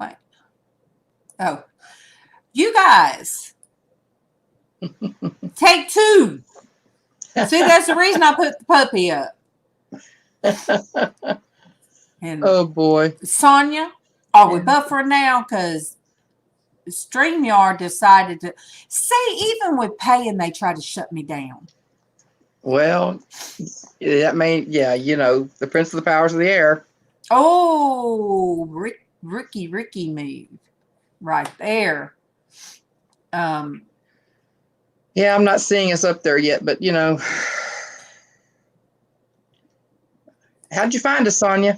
Wait. Oh, you guys, take two. See, that's the reason I put the puppy up. And Oh boy, Sonia, are we buffering now? Because StreamYard decided to see, even with paying, they try to shut me down. well, that may, yeah, the Prince of the Powers of the Air. Oh, Ricky move right there. Yeah, I'm not seeing us up there yet, but how'd you find us, Sonia?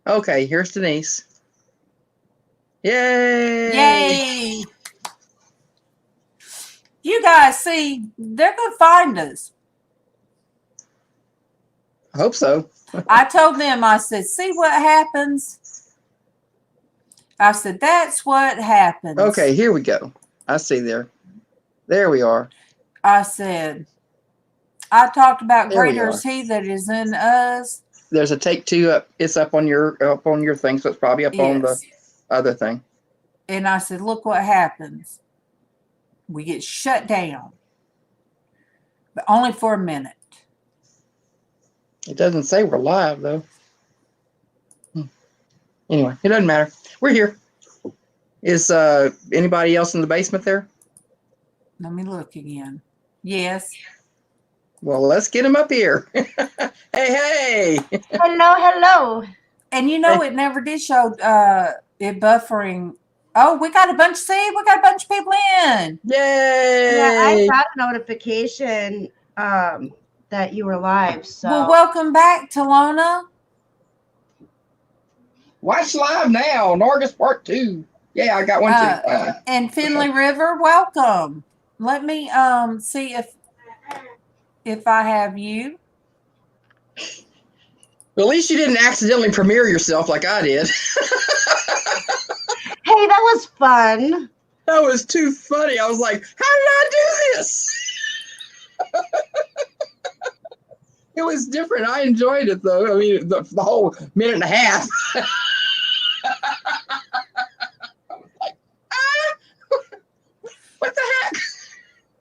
Okay, here's Denise. Yay! You guys see, they're gonna find us. I hope so. I told them, I said, see what happens? I said, that's what happens. Okay, here we go. I see there. There we are. I said, I talked about There we greater is are. he that is in us. There's a take two up. It's up on your thing, so it's probably up on the Yes. other thing. And I said, look what happens. We get shut down. But only for a minute. It doesn't say we're live though. Anyway, it doesn't matter. We're here. Is anybody else in the basement there? Let me look again. Yes. Well, let's get him up here. Hey. Hello. And it never did show it buffering. Oh, we got a bunch of people in. Yay! Yeah, I got a notification that you were live. So Well, welcome back, Talona. Watch live now, Norgus Part 2. Yeah, I got one too. And Finley River, welcome. Let me see if I have you. Well, at least you didn't accidentally premiere yourself like I did. Hey, that was fun. That was too funny. I was like, how did I do this? It was different. I enjoyed it, though. I mean, the whole minute and a half. I was like, what the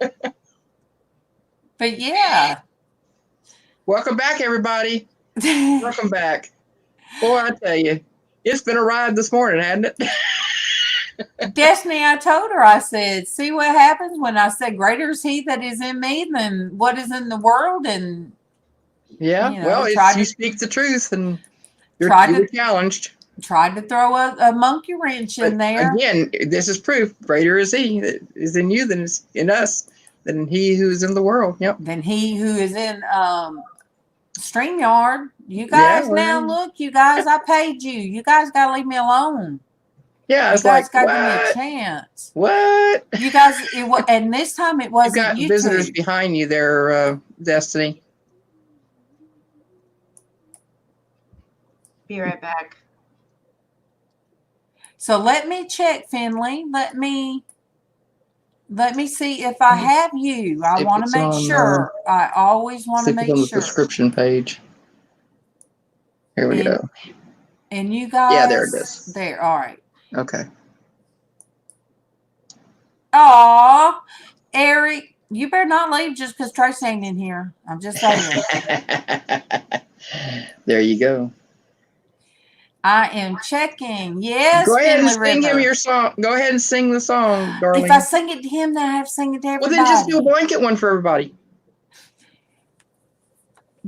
heck? But yeah. Welcome back, everybody. Welcome back. Boy, I tell you, it's been a ride this morning, hasn't it? Destiny, I told her, I said, see what happens when I say greater is he that is in me than what is in the world. And yeah, well, you speak the truth and you're challenged. Tried to throw a monkey wrench in there. Again, this is proof. Greater is he that is in you than is in us, than he who is in the world. Yep. Than he who is in StreamYard. You guys now, look, you guys, I paid you. You guys got to leave me alone. Yeah, it's you guys like, got to give me a chance. What? You guys, and this time it wasn't you got YouTube. Visitors behind you there, Destiny. Be right back. So let me check, Finley. Let me see if I have you. I want to make sure. I always want to make sure. On the subscription page. Here we go. And you guys. Yeah, there it is. There. All right. Okay. Aw, Eric, you better not leave just because Trace ain't in here. I'm just saying. There you go. I am checking. Yes, go ahead and Finley sing River. him your song. Go ahead and sing the song, darling. If I sing it to him, then I have to sing it to everybody. Well, then just do a blanket one for everybody.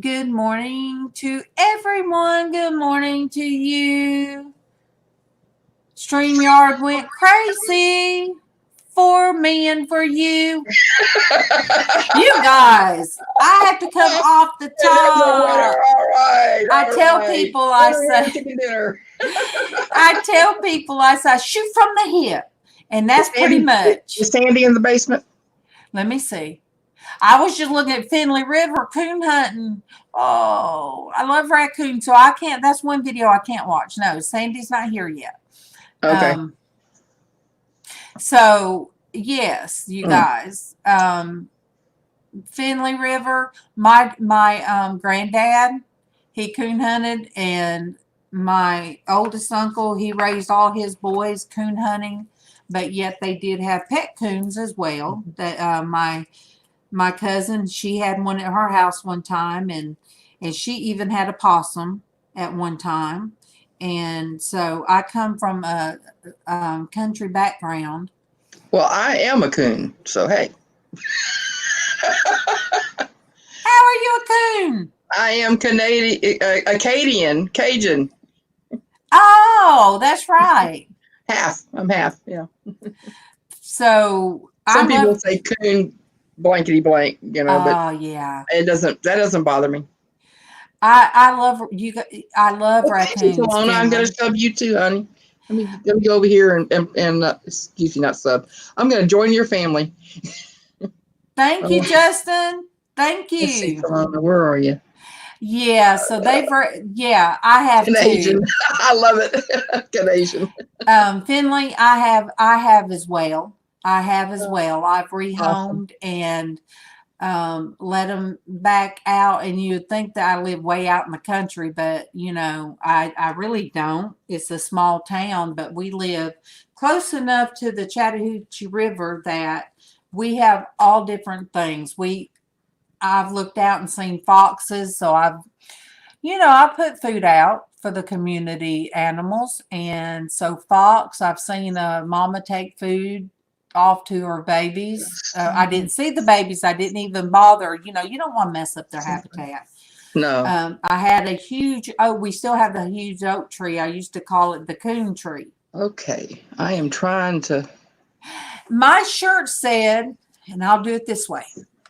Good morning to everyone. Good morning to you. StreamYard went crazy for me and for you. You guys, I have to come off the top. All right. I tell people, I say, shoot from the hip. And that's pretty much. Is Sandy in the basement? Let me see. I was just looking at Finley River coon hunting. Oh, I love raccoons, so I can't. That's one video I can't watch. No, Sandy's not here yet. Okay. So yes, you guys. Finley River. My granddad, he coon hunted, and my oldest uncle, he raised all his boys coon hunting, but yet they did have pet coons as well. That my cousin, she had one at her house one time, and she even had a possum at one time. And so I come from a country background. Well, I am a coon, so hey. How are you a coon? I am Canadian, Acadian, Cajun. Oh, that's right. Half. I'm half. Yeah. So Some I people love. say coon blankety blank, but Oh yeah, that doesn't bother me. I love you. I love Oh, thank you, raccoons, Salona. I'm gonna Finley. sub you too, honey. Let me go over here and excuse me, not sub. I'm gonna join your family. Thank you, Oh, Justin. Thank let's see, you. Salona, where are you? Yeah, so yeah, I have Canadian. too. I love it. Canadian. Finley, I have as well. I have as Oh, well. I've awesome. rehomed and let them back out. And you would think that I live way out in the country, but I really don't. It's a small town, but we live close enough to the Chattahoochee River that we have all different things. I've looked out and seen foxes, so I put food out for the community animals. And so fox, I've seen a mama take food off to her babies. I didn't see the babies. I didn't even bother. You don't want to mess up their habitat. No. I had we still have the huge oak tree. I used to call it the coon tree. Okay. I am trying to. My shirt said, and I'll do it this way.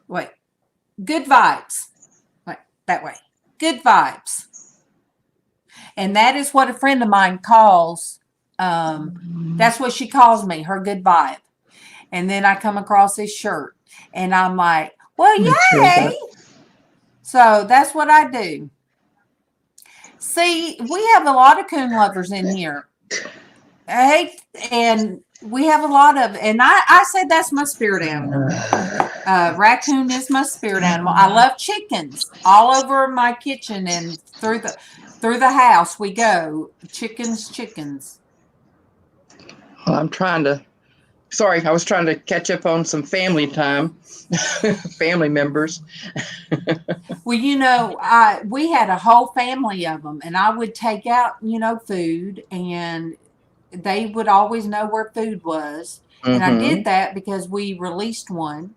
Wait, good vibes. Wait, that way. Good vibes. And that is what a friend of mine calls, that's what she calls me, her good vibe. And then I come across this shirt and I'm like, well, Make sure I got. yay. So that's what I do. See, we have a lot of coon lovers in here. Hey, and we have a lot of, and I say that's my spirit animal. Raccoon is my spirit animal. I love chickens all over my kitchen and through the house we go. Chickens, chickens. Well, I'm trying to. Sorry, I was trying to catch up on some family time, family members. Well, we had a whole family of them, and I would take out, food, and they would always know where food was. And I Mm-hmm. did that because we released one,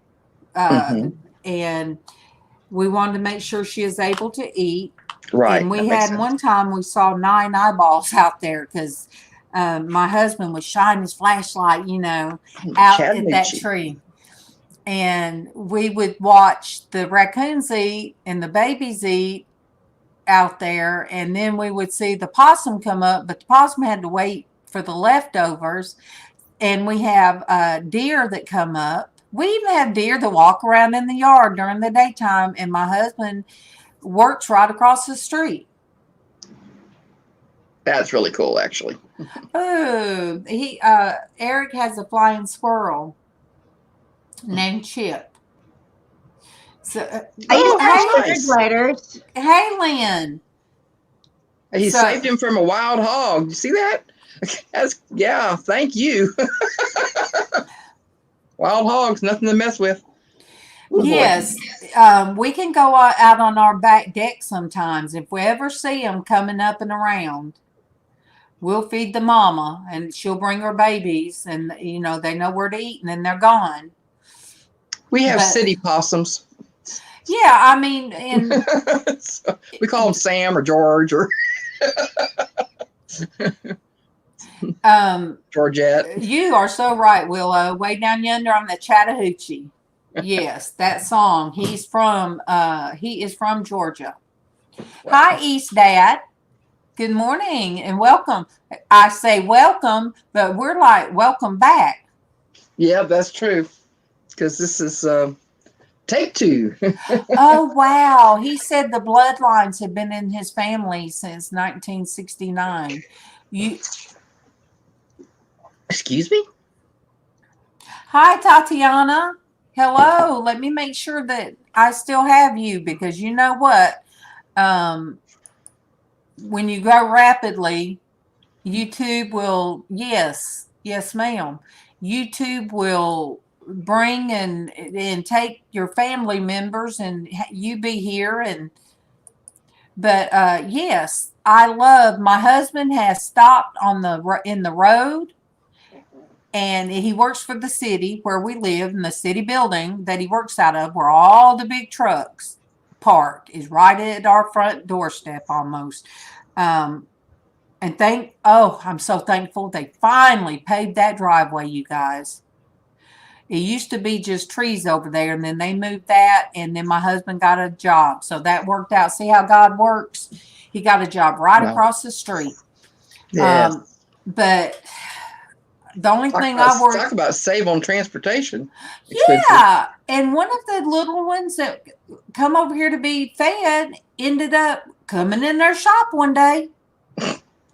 uh, Mm-hmm. and we wanted to make sure she is able to eat. And Right. we That makes had sense. one time we saw 9 eyeballs out there because my husband was shining his flashlight, out at that Chattahoochee. tree. And we would watch the raccoons eat and the babies eat out there. And then we would see the possum come up, but the possum had to wait for the leftovers. And we have deer that come up. We even have deer that walk around in the yard during the daytime. And my husband works right across the street. That's really cool, actually. Oh, Eric has a flying squirrel named Chip. So, I used to Oh, have how nice. refrigerators. hey, Lynn. He So, saved him from a wild hog. You see that? Yeah, thank you. Wild hogs, nothing to mess with. Oh boy. yes, we can go out on our back deck sometimes. If we ever see them coming up and around, we'll feed the mama and she'll bring her babies, and they know where to eat, and then they're gone. We have But city possums. yeah, I mean, and So we call them Sam or George or Georgette. you are so right, Willow. Way down yonder on the Chattahoochee. Yes, that song. He is from Georgia. Wow. Hi, East Dad. Good morning and welcome. I say welcome, but we're like, welcome back. Yeah, that's true. Because this is take 2. Oh, wow. He said the bloodlines have been in his family since 1969. Excuse me? Hi, Tatiana. Hello. Let me make sure that I still have you, because you know what? when you go rapidly, YouTube will, yes, ma'am. YouTube will bring and take your family members and you be here but yes, I love my husband has stopped in the road and he works for the city where we live in the city building that he works out of where all the big trucks park is right at our front doorstep almost. And I'm so thankful they finally paved that driveway, you guys. It used to be just trees over there, and then they moved that, and then my husband got a job. So that worked out. See how God works? He got a job right Wow. across the street. Yes. But the only thing I worked. Talk about save on transportation expenses. Yeah. And one of the little ones that come over here to be fed ended up coming in their shop one day.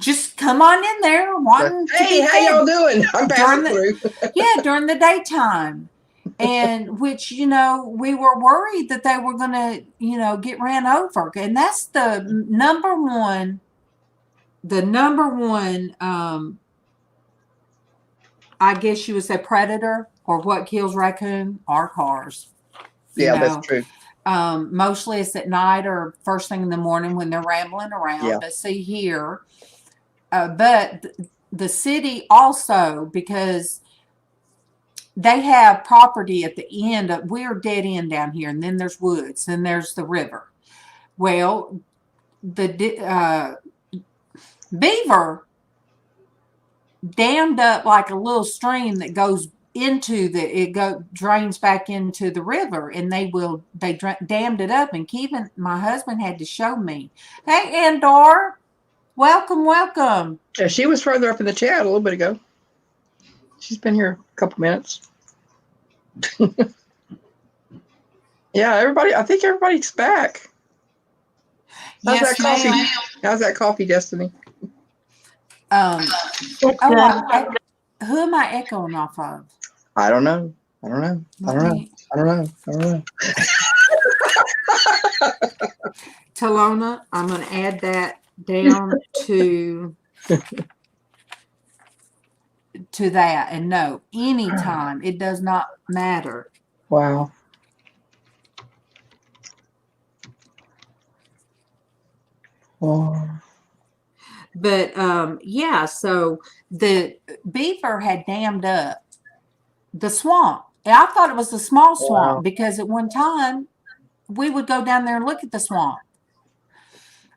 Just come on in there wanting to be how fed. y'all doing? I'm passing through. Yeah, during the daytime. And which, we were worried that they were going to, get ran over. And that's the number one, I guess you would say predator or what kills raccoon are cars. Yeah, that's true. Mostly it's at night or first thing in the morning when they're rambling around. Yeah. But see here, but the city also, because they have property at the end of, we're dead end down here, and then there's woods, then there's the river. Well, the beaver dammed up like a little stream that goes into drains back into the river, and they dammed it up. And Kevin, my husband, had to show me. Hey, Andor, welcome. Yeah, she was further up in the chat a little bit ago. She's been here a couple minutes. Yeah, I think everybody's back. How's that coffee? Ma'am. How's that coffee, Destiny? Who am I echoing off of? I don't know. Talona, I'm going to add that down to that. And no, anytime. It does not matter. Wow. Oh. But yeah, so the beaver had dammed up the swamp. And I thought it was a small swamp because at one time we would go down there and look at the swamp.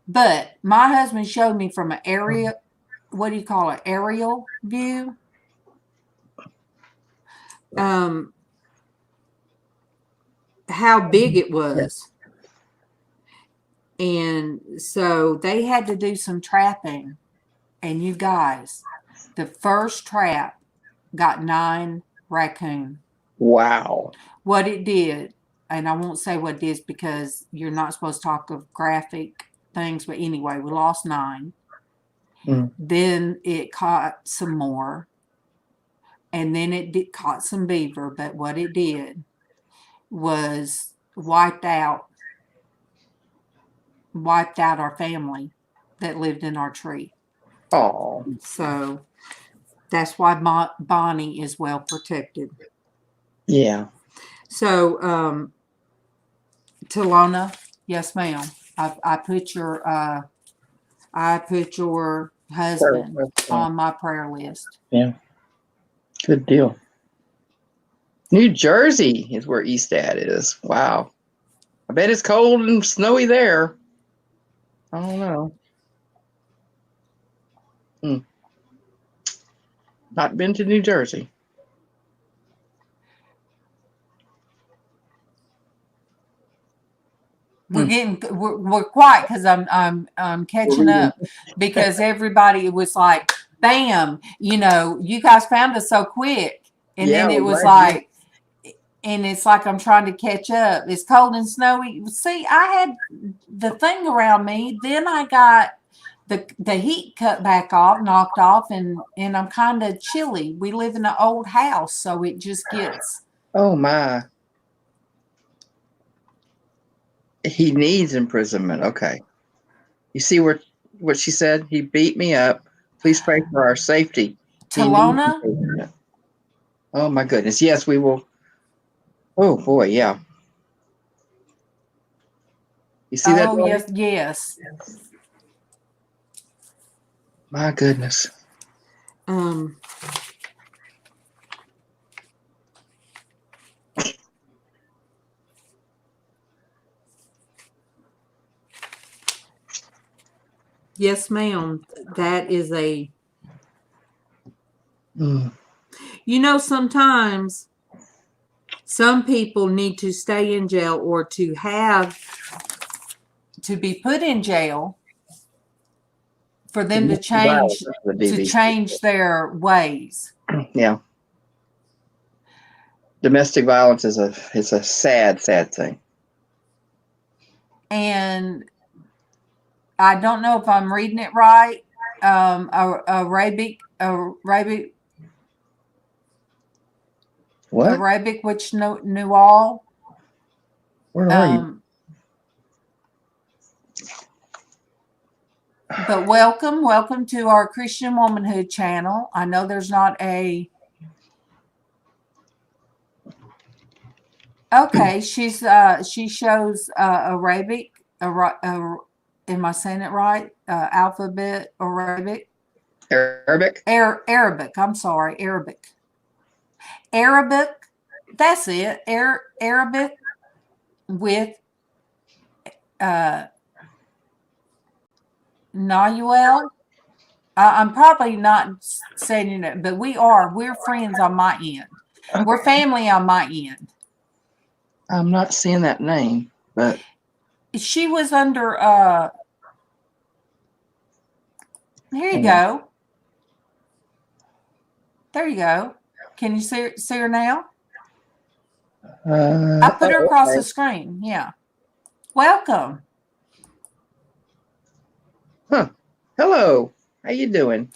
But my husband showed me from an area, what do you call it, aerial view? How big it was. And so they had to do some trapping. And you guys, the first trap got 9 raccoon. Wow. What it did, and I won't say what it is because you're not supposed to talk of graphic things, but anyway, we lost 9. Then it caught some more. And then it caught some beaver. But what it did was wiped out our family that lived in our tree. Oh. So that's why Bonnie is well protected. Yeah. So, Talona, yes, ma'am. I put your husband on my prayer list. Yeah. Good deal. New Jersey is where Eastad is. Wow. I bet it's cold and snowy there. I don't know. Not been to New Jersey. We're quiet because I'm catching up because everybody was like, bam, you guys found us so quick. And then it was like, and it's like I'm trying to catch up. It's cold and snowy. See, I had the thing around me. Then I got the heat knocked off, and I'm kind of chilly. We live in an old house, so it just gets. Oh my. He needs imprisonment. Okay. You see where what she said? He beat me up. Please pray for our safety. He needs Talona? to. Oh my goodness. Yes, we will. Oh boy, yeah. You see that? Oh, Doggy? yes, yes. My goodness. Um, yes, ma'am. That is a, Mm. sometimes some people need to stay in jail or to be put in jail for them to Domestic violence change is the DV. their ways. Yeah. Domestic violence is a sad, sad thing. And I don't know if I'm reading it right. Arabic, What? which knew all. Where are you? But welcome to our Christian Womanhood channel. I know there's not a. Okay, she shows Arabic. Am I saying it right? Alphabet Arabic. Arabic? Arabic. I'm sorry, Arabic. Arabic. That's it. Arabic with Nayuel. I'm probably not saying it, but we're friends on my end. Okay. We're family on my end. I'm not seeing that name, but She was under here you hang on. go. There you go. Can you see her now? I put her across the screen. Yeah. Welcome. Huh. Hello. How you doing?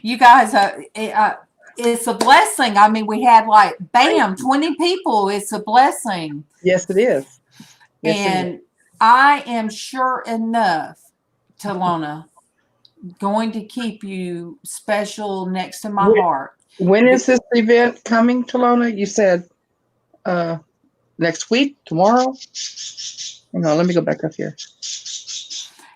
You guys, it's a blessing. I mean, we had like, bam, 20 people. It's a blessing. Yes, it is. Yes, And I am sure enough, Talona, going to keep you special next to my heart. When is this event coming, Talona? You said next week, tomorrow? Hang on, let me go back up here.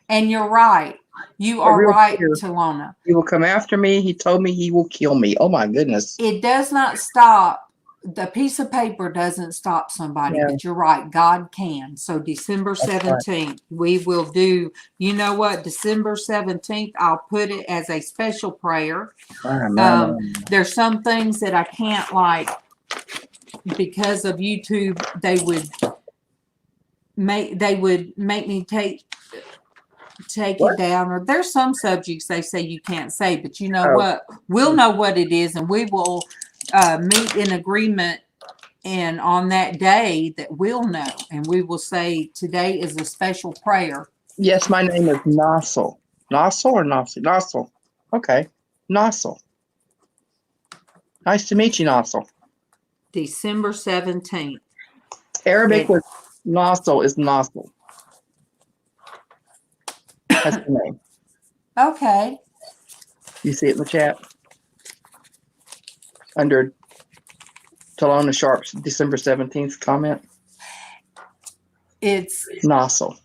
And you're right. You are right, Talona. He will come after me. He told me he will kill me. Oh my goodness. It does not stop. The piece of paper doesn't stop somebody, but you're right. God can. So December 17th, we will do, you know what? December 17th, I'll put it as a special prayer. There's some things that I can't, like, because of YouTube, they would make me take it down, or there's some subjects they say you can't say, but you know what? We'll know what it is, and we will meet in agreement, and on that day that we'll know, and we will say today is a special prayer. Yes, my name is Nossel. Nossel or Nossel? Nossel. Okay. Nossel. Nice to meet you, Nossel. December 17th. Arabic with Nossel is Nossel. That's the name. Okay. You see it in the chat? Under Talona Sharp's December 17th comment? It's Nossel.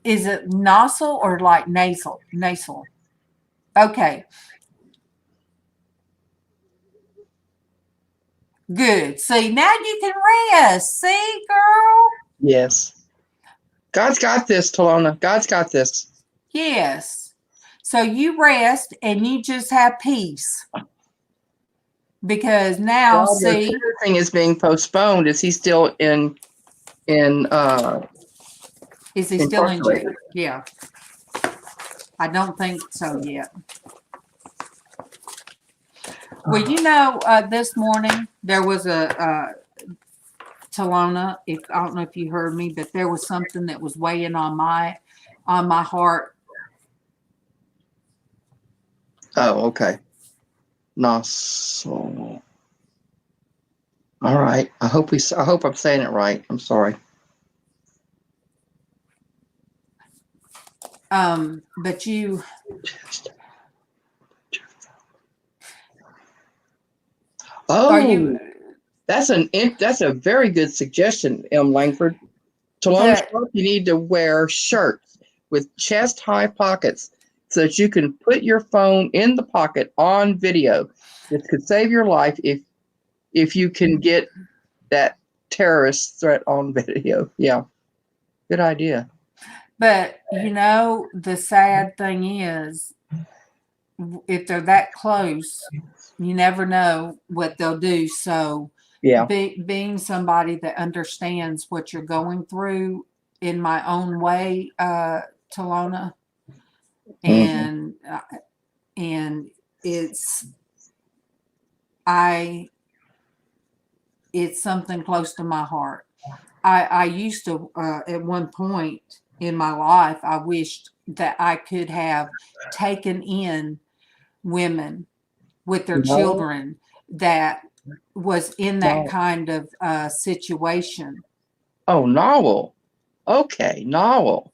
Is it nozzle or like nasal? Nasal. Okay. Good. See, now you can rest. See, girl? Yes. God's got this, Talona. God's got this. Yes. So you rest and you just have peace. Because now, see, everything is being postponed. Is he still in is he still in jail? Yeah. I don't think so yet. Well, you know, this morning there was a Talona. I don't know if you heard me, but there was something that was weighing on my heart. Oh, okay. Nossel. All right. I hope I'm saying it right. I'm sorry. But you, are you, Oh, that's a very good suggestion, M. Langford. To loan but, sharp, you need to wear shirts with chest high pockets so that you can put your phone in the pocket on video. This could save your life if you can get that terrorist threat on video. Yeah, good idea. but the sad thing is, if they're that close, you never know what they'll do. So, Yeah. being somebody that understands what you're going through in my own way, Talona, Mhm. and it's I it's something close to my heart. I used to, at one point in my life, I wished that I could have taken in women with their No, children that was in that no. kind of situation. Oh, novel. Okay, novel.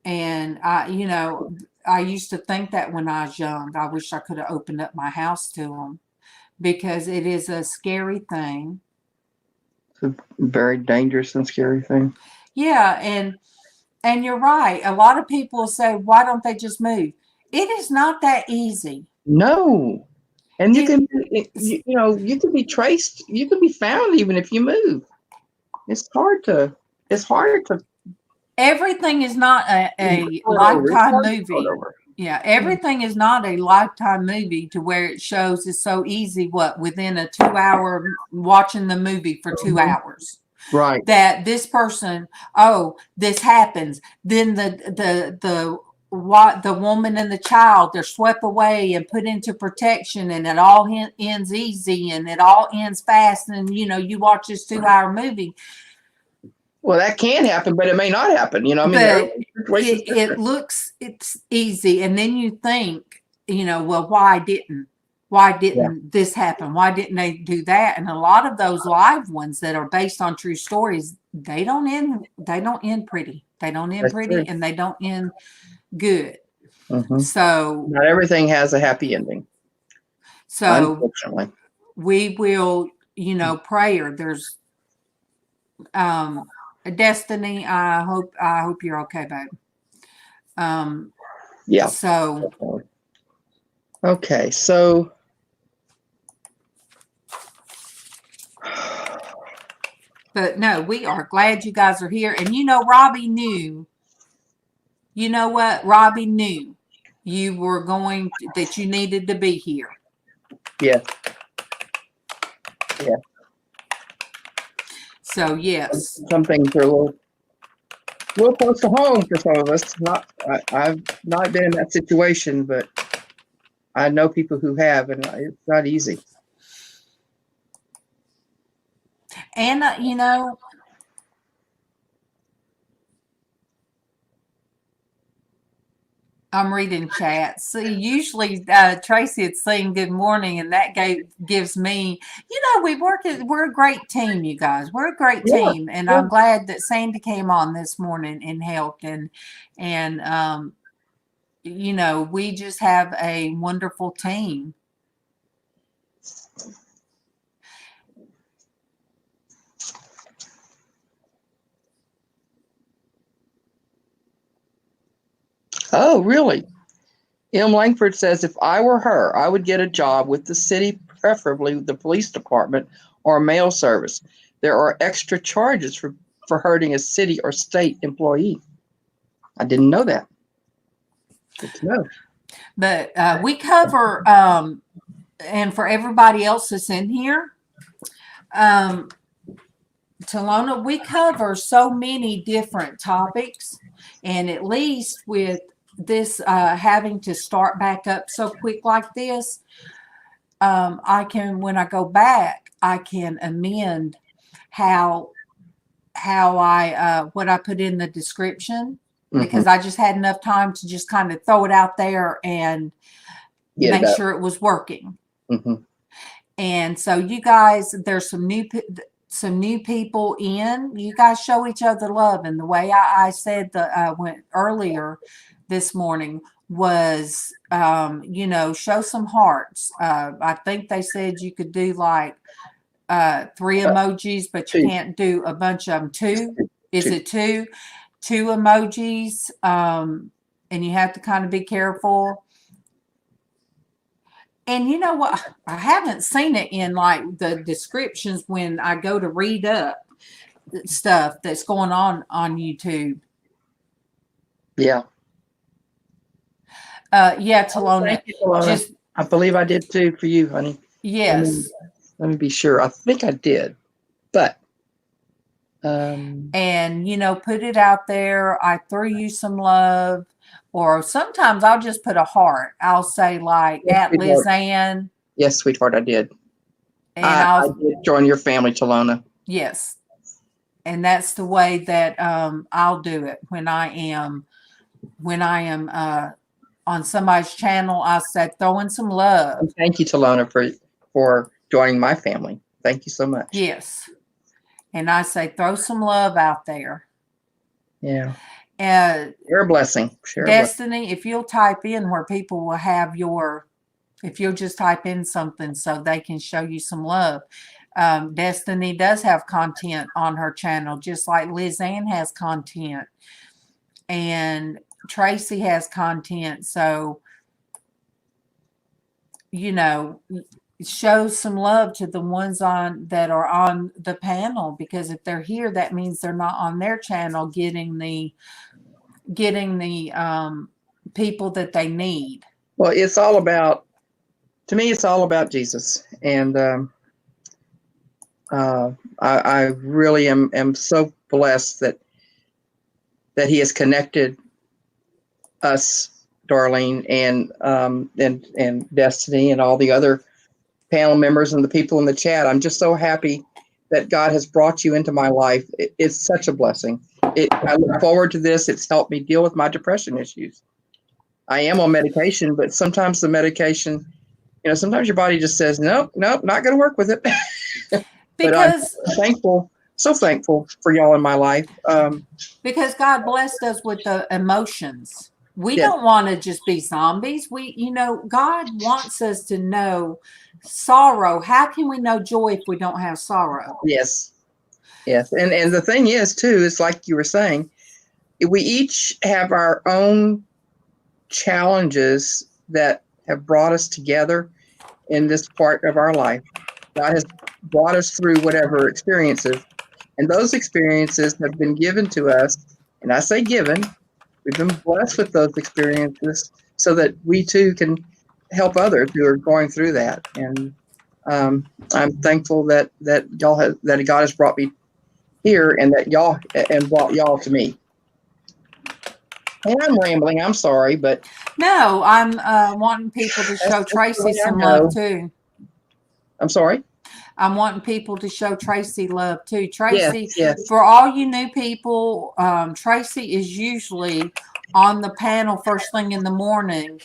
And I used to think that when I was young. I wish I could have opened up my house to them, because it is a scary thing. It's a very dangerous and scary thing. Yeah, and you're right. A lot of people say, "Why don't they just move?" It is not that easy. No. And you It can, you can be traced, you can be found even if you move. It's hard to, it's hard to Everything is not a start over. It's lifetime hard to start movie. over. Yeah, everything is not a lifetime movie to where it shows it's so easy. What, within a 2 hour watching the movie for two Mhm. hours, Right. that this person, oh, this happens, then what, the woman and the child, they're swept away and put into protection, and it all ends easy, and it all ends fast, and you watch this 2 hour movie. Well, that can happen, but it may not happen. I mean, But every situation's it different. looks, it's easy, and then you think, well, why Yeah, didn't this happen? Why didn't they do that? And a lot of those live ones that are based on true stories, they don't end pretty. They don't end that's pretty, true. and they don't end good. Hmm. So Not everything has a happy ending, so unfortunately. we will, prayer. There's a Destiny. I hope you're okay, babe. Um, Yeah. so Definitely. Okay, so But no, we are glad you guys are here. And Robbie knew, you know what? Robbie knew you were that you needed to be here. yeah, yeah. So, yes. Some things are a little close to home for some of us. I've not been in that situation, but I know people who have, and it's not easy. And, I'm reading chat. See, usually Tracy had saying good morning, and that gives me, we're a great team, you guys. We're a great Yeah, team, and yeah. I'm glad that Sandy came on this morning and helped, and we just have a wonderful team. Oh, really? M. Langford says, if I were her, I would get a job with the city, preferably the police department or mail service. There are extra charges for hurting a city or state employee. I didn't know that. Good to know. But we cover, and for everybody else that's in here, Talona, we cover so many different topics, and at least with this having to start back up so quick like this, when I go back, I can amend how what I put in the description, Mm-hmm. because I just had enough time to just kind of throw it out there and Get it make up. sure it was working. Mm-hmm. And so, you guys, there's some new people in. You guys show each other love. And the way I said went earlier this morning was, show some hearts. I think they said you could do like 3 emojis, but you Two. can't do a bunch of them. Two? Is Two. it two? Two emojis. And you have to kind of be careful. And you know what? I haven't seen it in like the descriptions when I go to read up stuff that's going on YouTube. Yeah. Talona. Thank you, Talona. Just I believe I did too for you, honey. yes. Let me be sure. I think I did, but and put it out there. I threw you some love, or sometimes I'll just put a heart. I'll say like yes, at Liz Ann. Yes, sweetheart, I did. And I did join your family, Talona. Yes. And that's the way that I'll do it when I am on somebody's channel. I said throwing some love. And thank you, Talona, for joining my family. Thank you so much. Yes. And I say throw some love out there. Yeah. Share a blessing. Share Destiny, a blessing. if you'll type in where people will have if you'll just type in something so they can show you some love. Destiny does have content on her channel, just like Liz Ann has content. And Tracy has content. So, show some love to the ones that are on the panel, because if they're here, that means they're not on their channel getting the people that they need. Well, to me, it's all about Jesus. And I really am so blessed that he has connected us, Darlene, and Destiny, and all the other panel members and the people in the chat. I'm just so happy that God has brought you into my life. It's such a blessing. I look forward to this. It's helped me deal with my depression issues. I am on medication, but sometimes the medication, sometimes your body just says, nope, not going to work with it. Because I'm thankful, so thankful for y'all in my life. Because God blessed us with the emotions. We Yes. don't want to just be zombies. God wants us to know sorrow. How can we know joy if we don't have sorrow? Yes. Yes. And the thing is, too, is like you were saying, we each have our own challenges that have brought us together in this part of our life. God has brought us through whatever experiences, and those experiences have been given to us. And I say given, we've been blessed with those experiences so that we too can help others who are going through that. And I'm thankful that God has brought me here, and brought y'all to me. And I'm rambling. I'm sorry, but no, I'm wanting people to show Tracy some love too. I'm sorry. I'm wanting people to show Tracy love too. Tracy, yes. For all you new people, Tracy is usually on the panel first thing in the morning,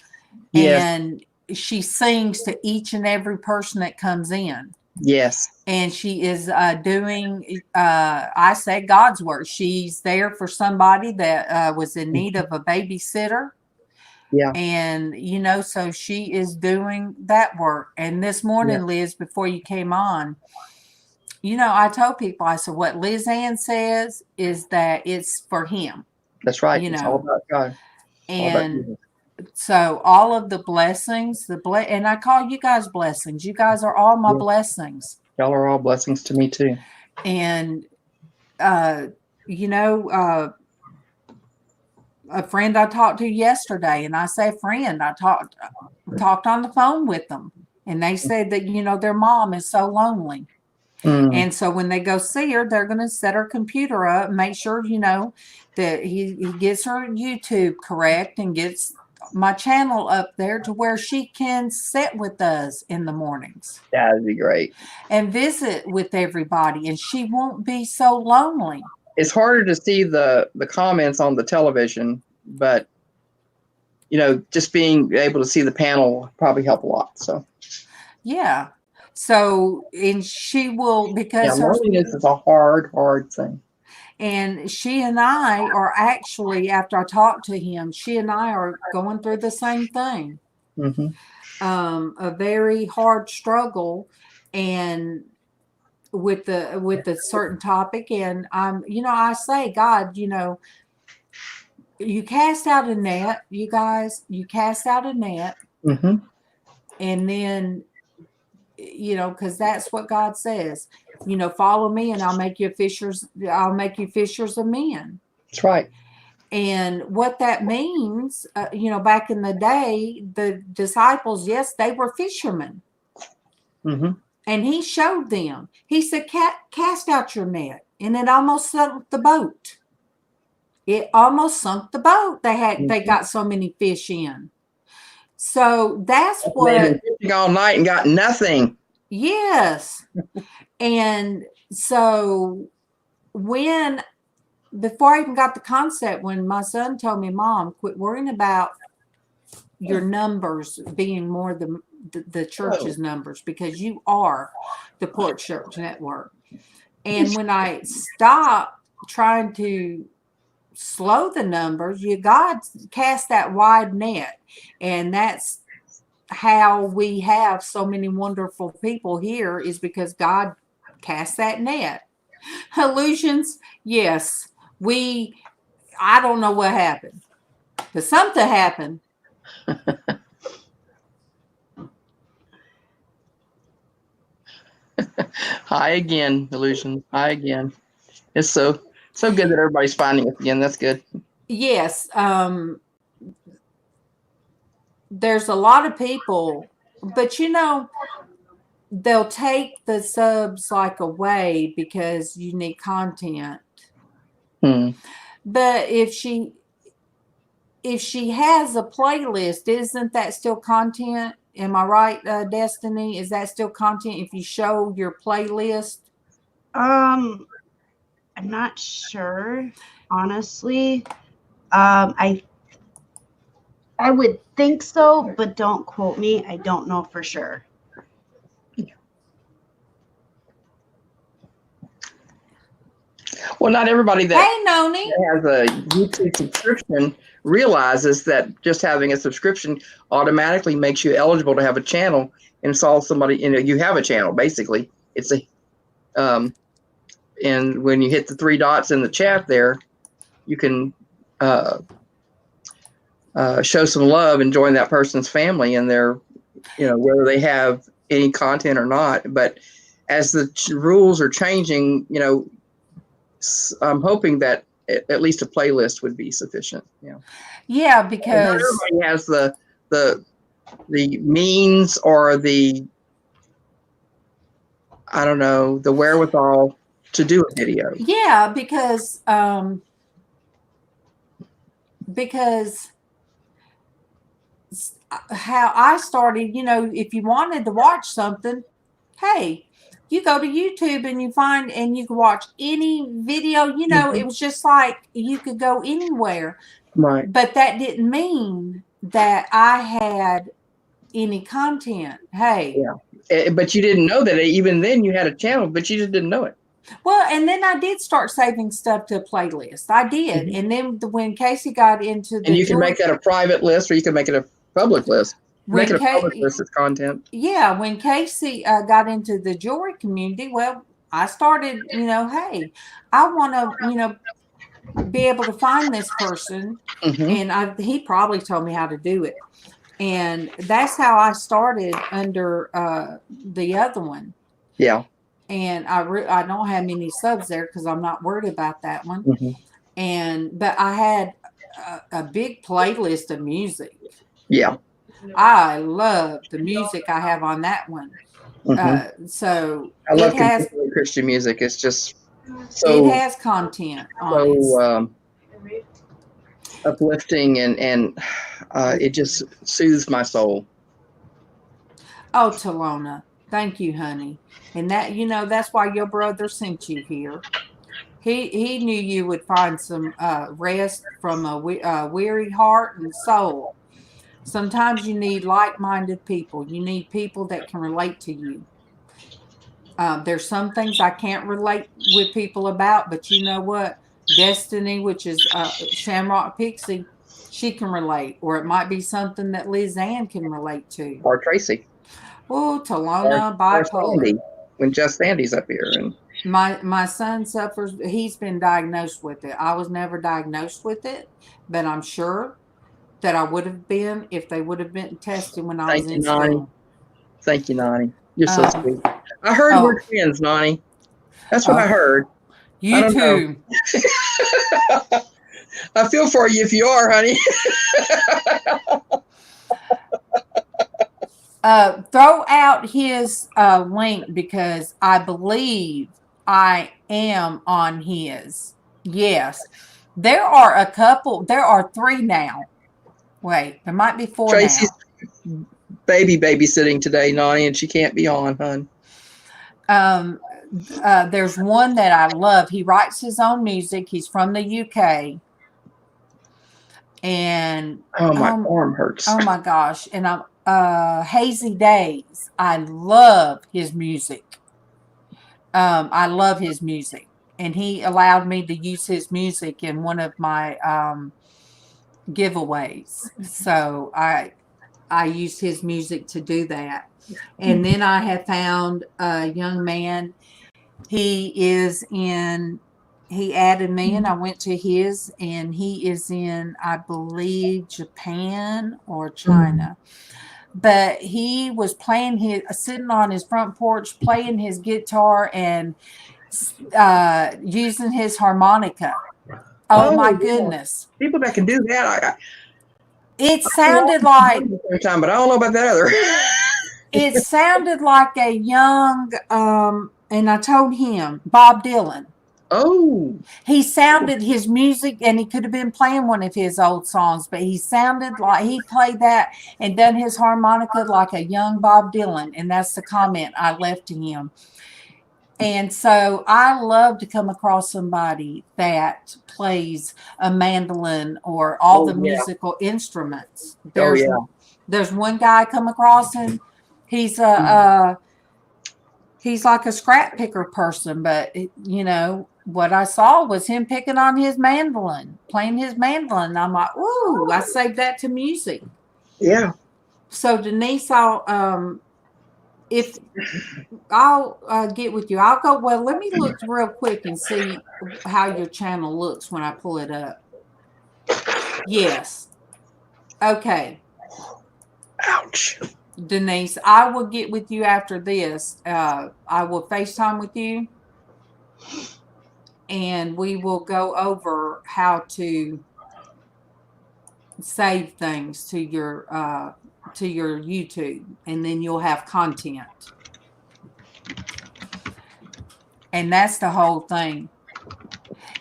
and she sings to each and every person that comes in. Yes. And she is doing, I say, God's work. She's there for somebody that was in need of a babysitter. Yeah. And, so she is doing that work. And this morning, Liz, before you came on, I told people, I said, what Liz Ann says is that it's for him. That's right. It's all about God. And so all of the blessings, and I call you guys blessings. You guys are all my blessings. Y'all are all blessings to me too. And, a friend I talked to yesterday, and I say friend, I talked on the phone with them, and they said that, their mom is so lonely. And so when they go see her, they're going to set her computer up and make sure, that he gets her YouTube correct and gets my channel up there to where she can sit with us in the mornings. That'd be great. And visit with everybody, and she won't be so lonely. It's harder to see the comments on the television, but just being able to see the panel will probably help a lot. So yeah. So, and she will, Yeah, because her, loneliness is a hard thing. and she and I are actually, after I talked to him, she and I are going through the same thing. Hmm. A very hard struggle, and with the certain topic. And I say, God, you cast out a net, you guys, you cast out a net, Hmm. and then, because that's what God says, follow me and I'll make you fishers of men. That's right. And what that means, back in the day, the disciples, yes, they were fishermen. Hmm. And he showed them. He said, cast out your net. And it almost sunk the boat. It almost sunk the boat. They got so many fish in. So that's They've what, been fishing all night and got nothing. yes. And so before I even got the concept, when my son told me, Mom, quit worrying about your numbers being more than the church's numbers, because you are the Port Church Network. And when I stopped trying to slow the numbers, God cast that wide net. And that's how we have so many wonderful people here, is because God cast that net. Illusions, yes. I don't know what happened, but something happened. Hi again, illusion. Hi again. It's so good that everybody's finding us again. That's good. Yes. There's a lot of people, but they'll take the subs like away because you need content. Hmm. But if she has a playlist, isn't that still content? Am I right, Destiny? Is that still content if you show your playlist? I'm not sure, honestly. I would think so, but don't quote me. I don't know for sure. Well, not everybody that Hey, Noni. has a YouTube subscription realizes that just having a subscription automatically makes you eligible to have a channel and solve somebody. You have a channel basically. It's a and when you hit the three dots in the chat there, you can show some love and join that person's family, and they're whether they have any content or not. But as the rules are changing, I'm hoping that at least a playlist would be sufficient. Yeah, And not because everybody has the means or the, I don't know, the wherewithal to do a video. yeah, because how I started, if you wanted to watch something, hey, you go to YouTube and you find, and you can watch any video, it was just like you could go anywhere. Right. But that didn't mean that I had any content. Hey. Yeah. But you didn't know that even then you had a channel, but you just didn't know it. Well, and then I did start saving stuff to a playlist. I did. Mhm. And then when Casey got into And you can make that a private list, or you can make it a public list. Make it a public list as content. Yeah, when Casey got into the jewelry community, well, I started, hey, I want to, be able to find this person. Mm-hmm. And he probably told me how to do it. And that's how I started under the other one. Yeah. And I don't have many subs there because I'm not worried about that one. Mm-hmm. But I had a big playlist of music. Yeah. I love the music I have on that one. Mm-hmm. So I love it has contemporary Christian music. It's just so content on it. so uplifting, and it just soothes my soul. Oh, Talona, thank you, honey. And that that's why your brother sent you here. He knew you would find some rest from a weary heart and soul. Sometimes you need like-minded people. You need people that can relate to you. There's some things I can't relate with people about, but you know what? Destiny, which is Shamrock Pixie, she can relate, or it might be something that Liz Ann can relate to. Or Tracy. Oh, Or, Talona, or bipolar. Sandy. When Just Sandy's up here. And My son suffers. He's been diagnosed with it. I was never diagnosed with it, but I'm sure that I would have been if they would have been tested when I was thank you, in Nani. school. Thank you, Nani. You're so Um, sweet. I heard oh, we're twins, Nani. That's what I heard. I you don't know. too. I feel for you if you are, honey. Throw out his link because I believe I am on his. Yes. There are a couple, there are 3 now. Wait, there might be 4 Tracy's now. babysitting today, Nani, and she can't be on, hun. There's one that I love. He writes his own music. He's from the UK. And Oh, my arm hurts. oh my gosh. And I'm Hazy Days. I love his music. I love his music. And he allowed me to use his music in one of my giveaways. So I used his music to do that. And then I have found a young man. He added me and I went to his, and he is in, I believe, Japan or China. But he was sitting on his front porch, playing his guitar and using his harmonica. Oh my goodness. People that can do that, It sounded like time, but I don't know about that other. it sounded like a young and I told him Bob Dylan. Oh. He sounded his music, and he could have been playing one of his old songs, but he sounded like he played that and done his harmonica like a young Bob Dylan. And that's the comment I left to him. And so I love to come across somebody that plays a mandolin or all the musical instruments. There's one guy I come across, and he's he's like a scrap picker person, but what I saw was him picking on his mandolin, playing his mandolin. I'm like, ooh, I saved that to music. Yeah. So Denise, I'll get with you. I'll go. Well, let me look real quick and see how your channel looks when I pull it up. Yes. Okay. Ouch. Denise, I will get with you after this. I will FaceTime with you, and we will go over how to save things to your YouTube, and then you'll have content. And that's the whole thing.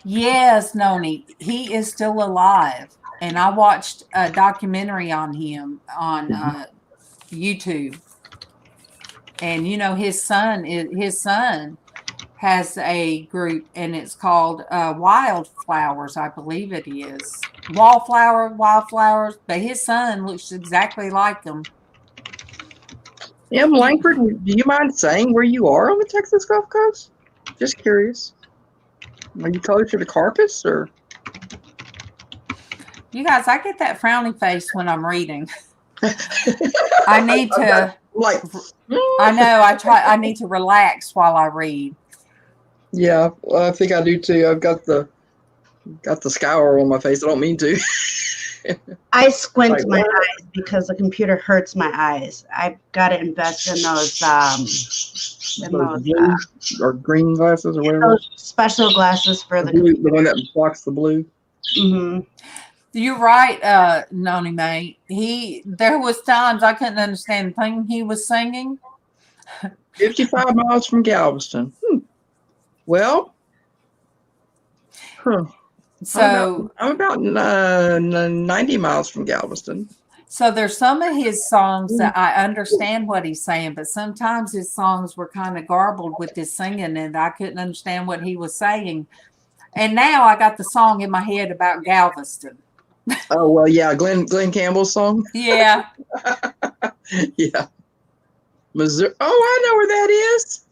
Yes, Noni, he is still alive. And I watched a documentary on him on YouTube. And his son has a group, and it's called Wildflowers, I believe it is. Wildflowers. But his son looks exactly like him. Langford, do you mind saying where you are on the Texas Gulf Coast? Just curious. Are you closer to Carpus, or? You guys, I get that frowny face when I'm reading. I need to I know. I need to relax while I read. Yeah, well, I think I do too. I've got the scour on my face. I don't mean to. I squint my eyes because the computer hurts my eyes. I've got to invest in those blue or green glasses or whatever. Those special glasses for the blue, the one that blocks the blue. Mm-hmm. You're right, Noni May. There was times I couldn't understand the thing he was singing. 55 miles from Galveston. Well, so I'm about 90 miles from Galveston. So there's some of his songs that I understand what he's saying, but sometimes his songs were kind of garbled with his singing, and I couldn't understand what he was saying. And now I got the song in my head about Galveston. Oh, well, yeah, Glenn Campbell's song. Yeah. Yeah. Missouri. Oh, I know where that is.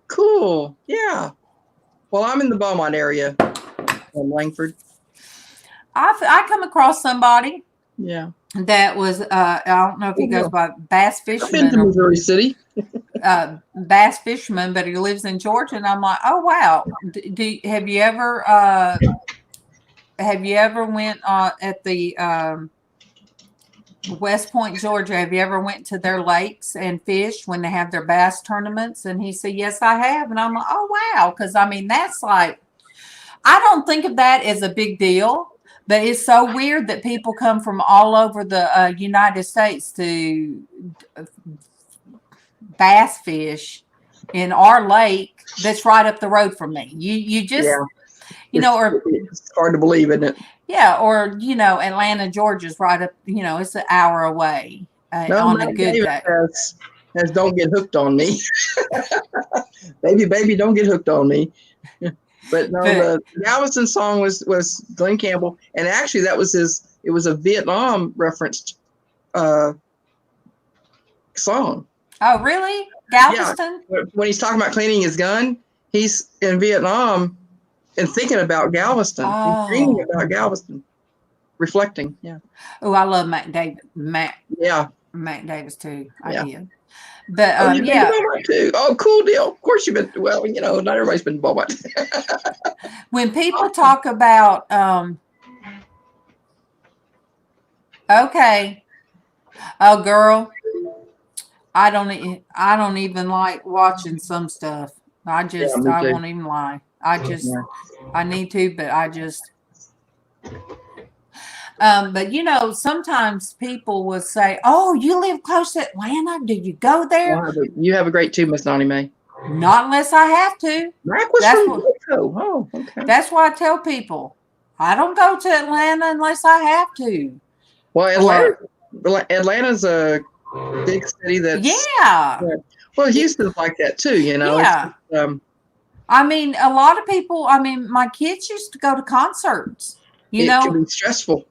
Cool. Yeah. Well, I'm in the Beaumont area in Langford. I come across somebody Yeah. that was I don't know if he goes by Bass I've been Fisherman to or Missouri City. Bass Fisherman, but he lives in Georgia, and I'm like, oh wow. Have you ever went at the West Point, Georgia? Have you ever went to their lakes and fished when they have their bass tournaments? And he said, yes, I have. And I'm like, oh wow, because I mean that's like, I don't think of that as a big deal. But it's so weird that people come from all over the United States to bass fish in our lake that's right up the road from me. You just, Yeah. or It's hard to believe, isn't it? yeah, or Atlanta, Georgia's right up. It's an hour away No, on a Matt good Davis day. has don't get hooked on me. baby, don't get hooked on me. But no, But the Galveston song was Glenn Campbell, and actually that was his. It was a Vietnam referenced song. oh, really, Yeah, Galveston? when he's talking about cleaning his gun, he's in Vietnam and thinking about Galveston. He's dreaming Oh, about Galveston, reflecting. Yeah, oh, I love yeah, Mac Davis too. I yeah. did, but Oh, you've been to yeah, Beaumont too. Oh, cool deal. Of course you've been. Well, not everybody's been to Beaumont. when people talk about okay, oh girl, I don't even like watching some stuff. Yeah, me I too. won't even lie. Yeah. I need to, but I just but sometimes people will say, "Oh, you live close to Atlanta? Do you go there?" You have a great too, Miss Donnie Mae. Not unless I have to. Mac was That's from what Waco. Oh, okay. that's why I tell people I don't go to Atlanta unless I have to. Well, Or Atlanta's a big city that's yeah. well, Houston's like that too. It's Yeah. I mean, a lot of people, I mean, my kids used to go to concerts, it can be stressful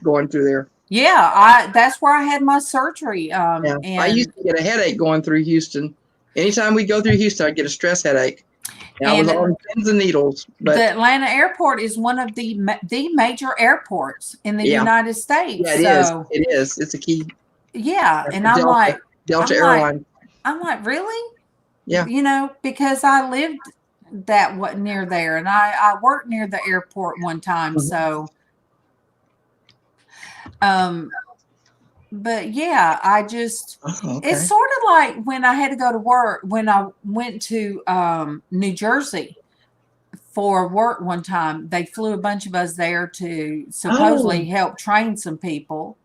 going through there. Yeah, that's where I had my surgery. Yeah, I And used to get a headache going through Houston. Anytime we go through Houston, I get a stress headache. And I was and on pins and needles, the but Atlanta airport is one of the major airports in the yeah, United States. yeah, it is. So It is. It's a key. yeah, and Delta I'm Airline. like, really? Yeah. Because I lived near there, and I worked near the airport one time. Mhm. So, but yeah, I just, Oh, okay. it's sort of like when I had to go to work, when I went to New Jersey for work one time, they flew a bunch of us there to supposedly help train some people.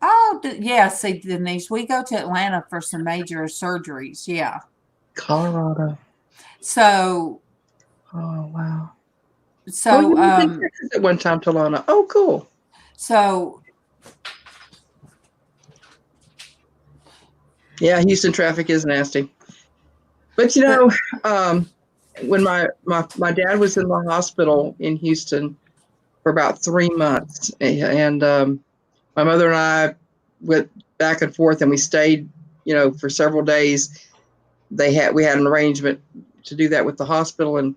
Oh, yeah. See, Denise, we go to Atlanta for some major surgeries. Yeah. Colorado. So, Oh, wow. Oh, so, you lived in Texas at one time, Talana. Oh, cool. so, Yeah, Houston traffic is nasty. But when my dad was in the hospital in Houston for about 3 months, and my mother and I went back and forth, and we stayed, for several days. We had an arrangement to do that with the hospital, and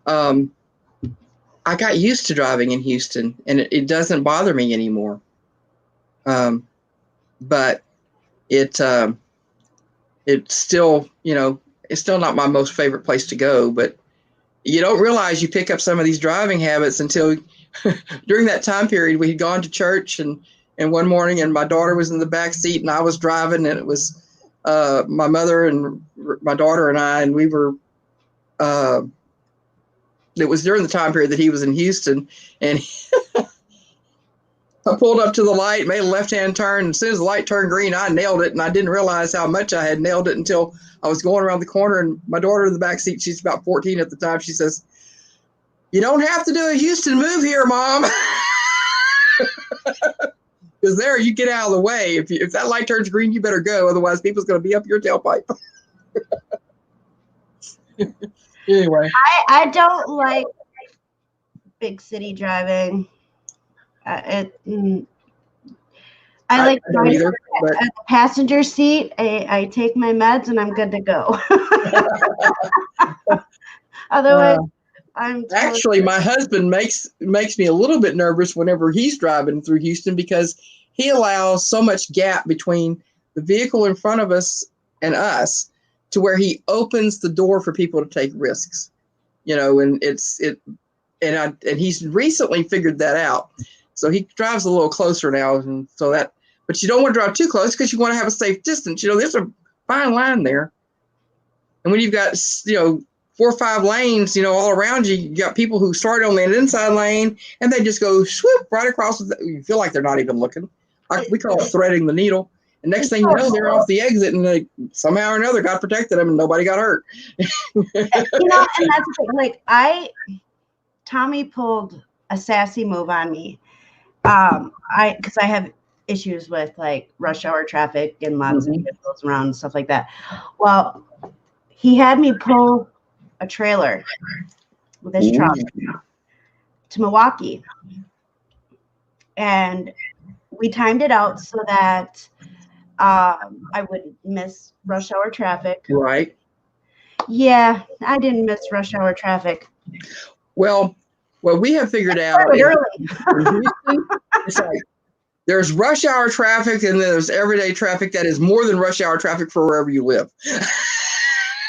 I got used to driving in Houston, and it doesn't bother me anymore. But it's still, it's still not my most favorite place to go. But you don't realize you pick up some of these driving habits until during that time period we had gone to church, and one morning, and my daughter was in the back seat and I was driving, and it was my mother and my daughter and I, and we were it was during the time period that he was in Houston, and I pulled up to the light, made a left-hand turn, and as soon as the light turned green, I nailed it, and I didn't realize how much I had nailed it until I was going around the corner, and my daughter in the back seat, she's about 14 at the time, she says, "You don't have to do a Houston move here, Mom." Because there, you get out of the way. If that light turns green, you better go. Otherwise, people's going to be up your tailpipe. Anyway. I don't like big city driving. I like don't either, but at the passenger seat. I take my meds and I'm good to go. Otherwise, I'm totally actually, my husband makes me a little bit nervous whenever he's driving through Houston because he allows so much gap between the vehicle in front of us and us to where he opens the door for people to take risks. And and he's recently figured that out. So he drives a little closer now, and so that. But you don't want to drive too close because you want to have a safe distance. There's a fine line there, and when you've got 4 or 5 lanes, all around you, you got people who start on the inside lane and they just go swoop right across. You feel like they're not even looking. We call it threading the needle. And next thing you know, they're off the exit, and they somehow or another God protected them, and nobody got hurt. and that's the thing. Like Tommy pulled a sassy move on me. Because I have issues with like rush hour traffic and lots of vehicles around and stuff like that. Well, he had me pull a trailer with his truck to Milwaukee, and we timed it out so that I wouldn't miss rush hour traffic. Right. Yeah, I didn't miss rush hour traffic. Well, we have figured out in Houston, it's like there's rush hour traffic and then there's everyday traffic that is more than rush hour traffic for wherever you live.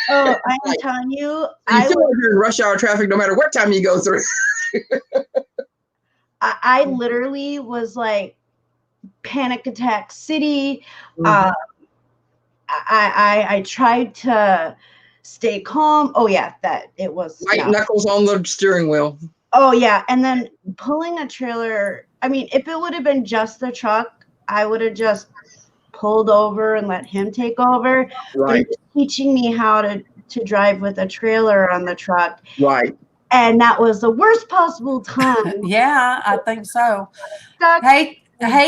Oh, I'm telling you, I feel like you're in rush hour traffic no matter what time you go through. I literally was like panic attack city. I tried to stay calm. Oh yeah, that it was white knuckles on the steering wheel. Oh yeah, and then pulling a trailer. I mean, if it would have been just the truck, I would have just pulled over and let him take over. Right. But he was teaching me how to drive with a trailer on the truck. Right. And that was the worst possible time. Yeah, I think so. Stuck. Hey,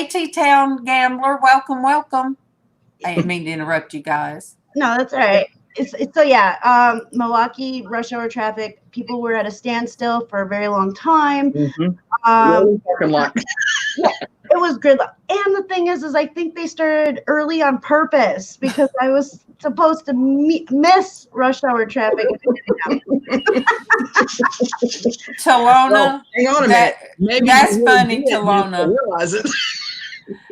T-Town Gambler, welcome. I didn't mean to interrupt you guys. No, that's all right. So yeah, Milwaukee rush hour traffic. People were at a standstill for a very long time. Parking lot. Yeah, it was gridlock. And the thing is I think they started early on purpose because I was supposed to miss rush hour traffic. Talona, well, hang on a minute. Maybe that's funny, Talona. Realize it.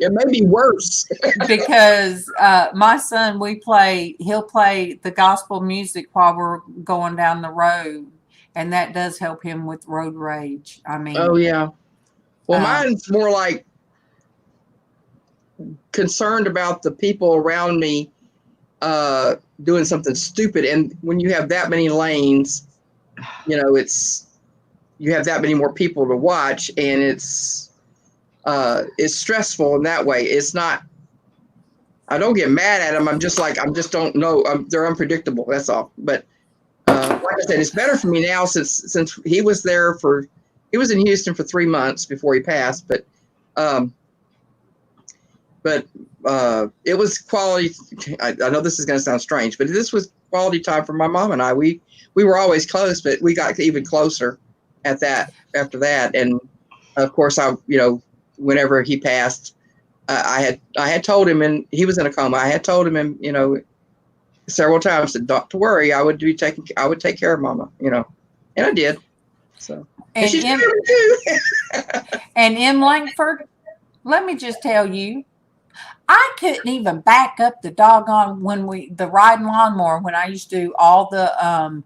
It may be worse because my son, he'll play the gospel music while we're going down the road, and that does help him with road rage. I mean, oh yeah. Well, mine's more like concerned about the people around me doing something stupid, and when you have that many lanes, you have that many more people to watch, and it's stressful in that way. It's not. I don't get mad at them. I just don't know. They're unpredictable. That's all. But like I said, it's better for me now since he was there he was in Houston for 3 months before he passed. But it was quality. I know this is going to sound strange, but this was quality time for my mom and I. We were always close, but we got even closer after that. And of course, whenever he passed, I had told him, and he was in a coma. I had told him, and several times that not to worry, I would take care of Mama, and I did. So and she's too. And in Langford, let me just tell you, I couldn't even back up the doggone the riding lawnmower when I used to do all the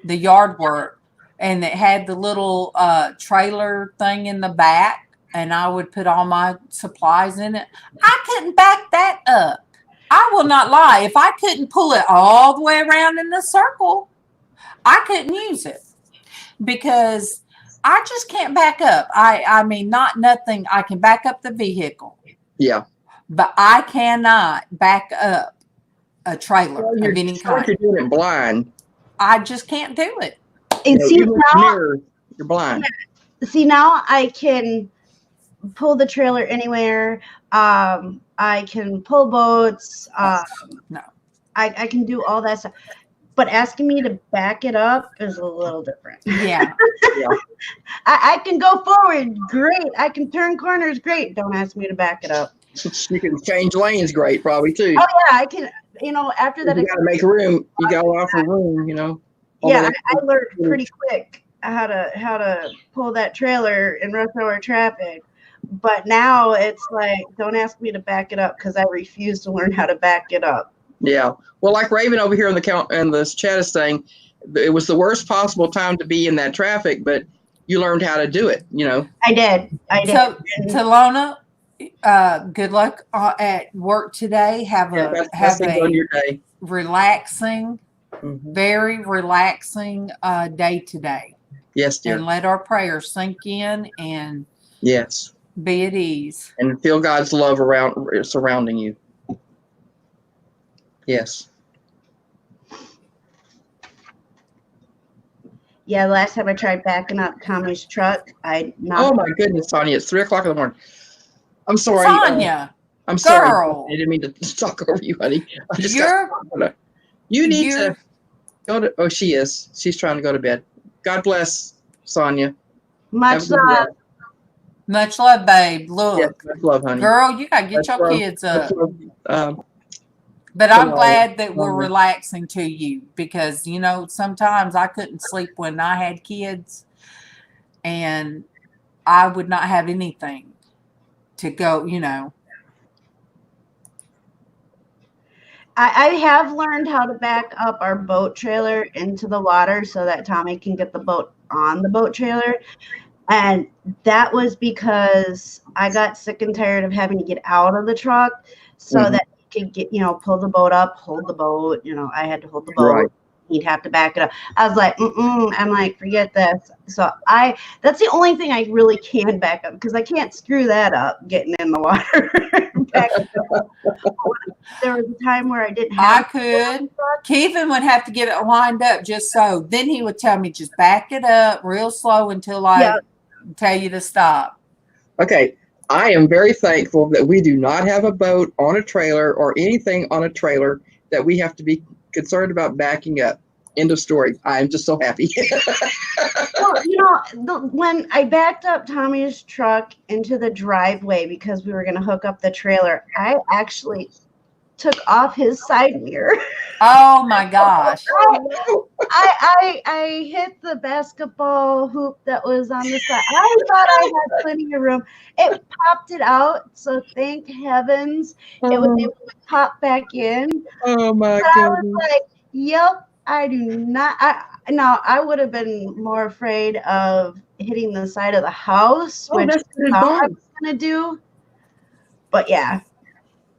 yard work, and it had the little trailer thing in the back. And I would put all my supplies in it. I couldn't back that up. I will not lie. If I couldn't pull it all the way around in the circle, I couldn't use it because I just can't back up. I mean, not nothing. I can back up the vehicle. Yeah. But I cannot back up a trailer of any kind. You're doing it blind. I just can't do it. And see, now, you're blind. See, now I can pull the trailer anywhere. I can pull boats. No, I can do all that stuff. But asking me to back it up is a little different. Yeah. Yeah. I can go forward, great. I can turn corners, great. Don't ask me to back it up. You can change lanes great, probably too. Oh yeah, I can. After that, You got to make room. You got to offer room. yeah, I learned pretty quick how to pull that trailer in rush hour traffic. But now it's like, don't ask me to back it up because I refuse to learn how to back it up. Yeah. Well, like Raven over here in this chat is saying, it was the worst possible time to be in that traffic, but you learned how to do it. I did. So, Talona, good luck at work today. Have Best thing on your day. Relaxing, very relaxing day today. Yes, dear. And let our prayers sink in and yes, be at ease. And feel God's love surrounding you. Yes. Yeah, last time I tried backing up Tommy's truck, oh my goodness, Tanya, it's 3:00 in the morning. I'm sorry. Tanya. I'm girl. sorry. I didn't mean to talk over you, honey. I just you need to go to, oh, she's trying to go to bed. God bless, Sonia. Much love. Much love, babe. Look. Yes, much love, honey. Girl, you got to get your kids up. But I'm glad that we're relaxing to you because, sometimes I couldn't sleep when I had kids and I would not have anything to go, I have learned how to back up our boat trailer into the water so that Tommy can get the boat on the boat trailer. And that was because I got sick and tired of having to get out of the truck so that he could get, pull the boat up, hold the boat. I had to hold the boat. Right. He'd have to back it up. I was like, I'm like, forget this. So that's the only thing I really can back up because I can't screw that up getting in the water. There was a time where I didn't have. I could. Kevin would have to get it lined up just so. Then he would tell me, just back it up real slow until I tell you to stop. Okay. I am very thankful that we do not have a boat on a trailer or anything on a trailer that we have to be concerned about backing up. End of story. I'm just so happy. Well, when I backed up Tommy's truck into the driveway because we were going to hook up the trailer, I actually took off his side mirror. Oh my gosh. I hit the basketball hoop that was on the side. I thought I had plenty of room. It popped it out, so thank heavens it was able to pop back in. Oh my goodness. I was like, yep, I do not. I would have been more afraid of hitting the side of the house, which I thought I was going to do. But yeah.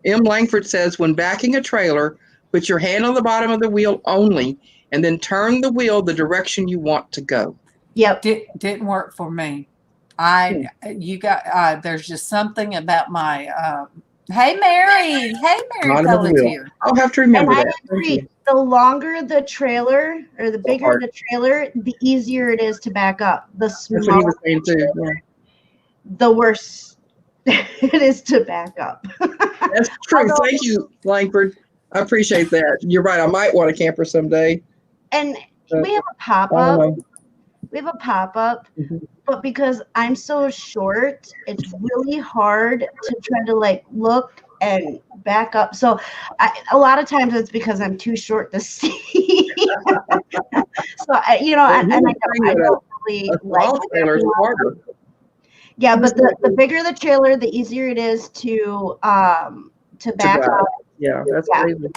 M. Langford says, when backing a trailer, put your hand on the bottom of the wheel only, and then turn the wheel the direction you want to go. Yep. Didn't work for me. There's just something about my, hey, Mary, Pelletier. I'll have to remember that. I agree. The longer the trailer or the bigger the trailer, the easier it is to back up. The smaller That's what he was saying too. Yeah. The worse it is to back up. That's true. Thank you, Langford. I appreciate that. You're right. I might want a camper someday. And we have a pop-up. But because I'm so short, it's really hard to try to look and back up. So a lot of times it's because I'm too short to see. So I don't really like trailers harder. Yeah, but the bigger the trailer, the easier it is to back up. Yeah, that's crazy.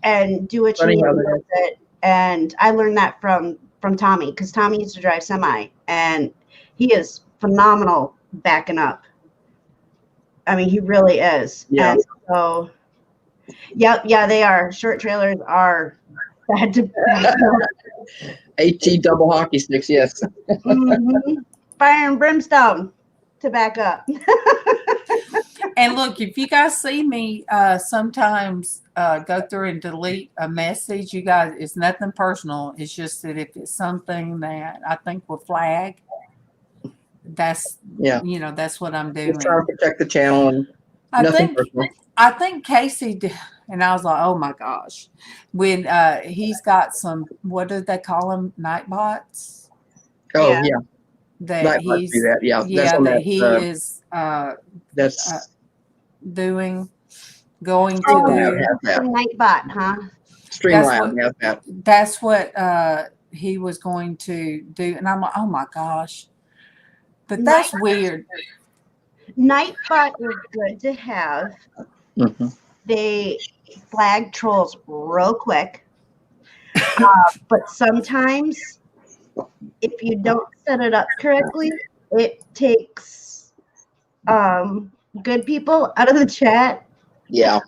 And do what you need with it. And I learned that from Tommy because Tommy used to drive semi, and he is phenomenal backing up. I mean, he really is. Yeah. And so, yeah, they are. Short trailers are bad to back up. AT double hockey sticks, yes. Fire and brimstone to back up. And look, if you guys see me sometimes go through and delete a message, you guys, it's nothing personal. It's just that if it's something that I think will flag, that's that's what I'm doing. Just trying to protect the channel and I think Casey did, and I was like, oh my gosh, when he's got some, what do they call them, night bots? Oh yeah. That he's that. Yeah, that he is. going to Oh, Streamlab do. has that. Nightbot, huh? Streamlab has that. That's what he was going to do, and I'm like, oh my gosh, but that's weird. Nightbot is good to have. Mhm. They flag trolls real quick. But sometimes, if you don't set it up correctly, it takes good people out of the chat. Yeah.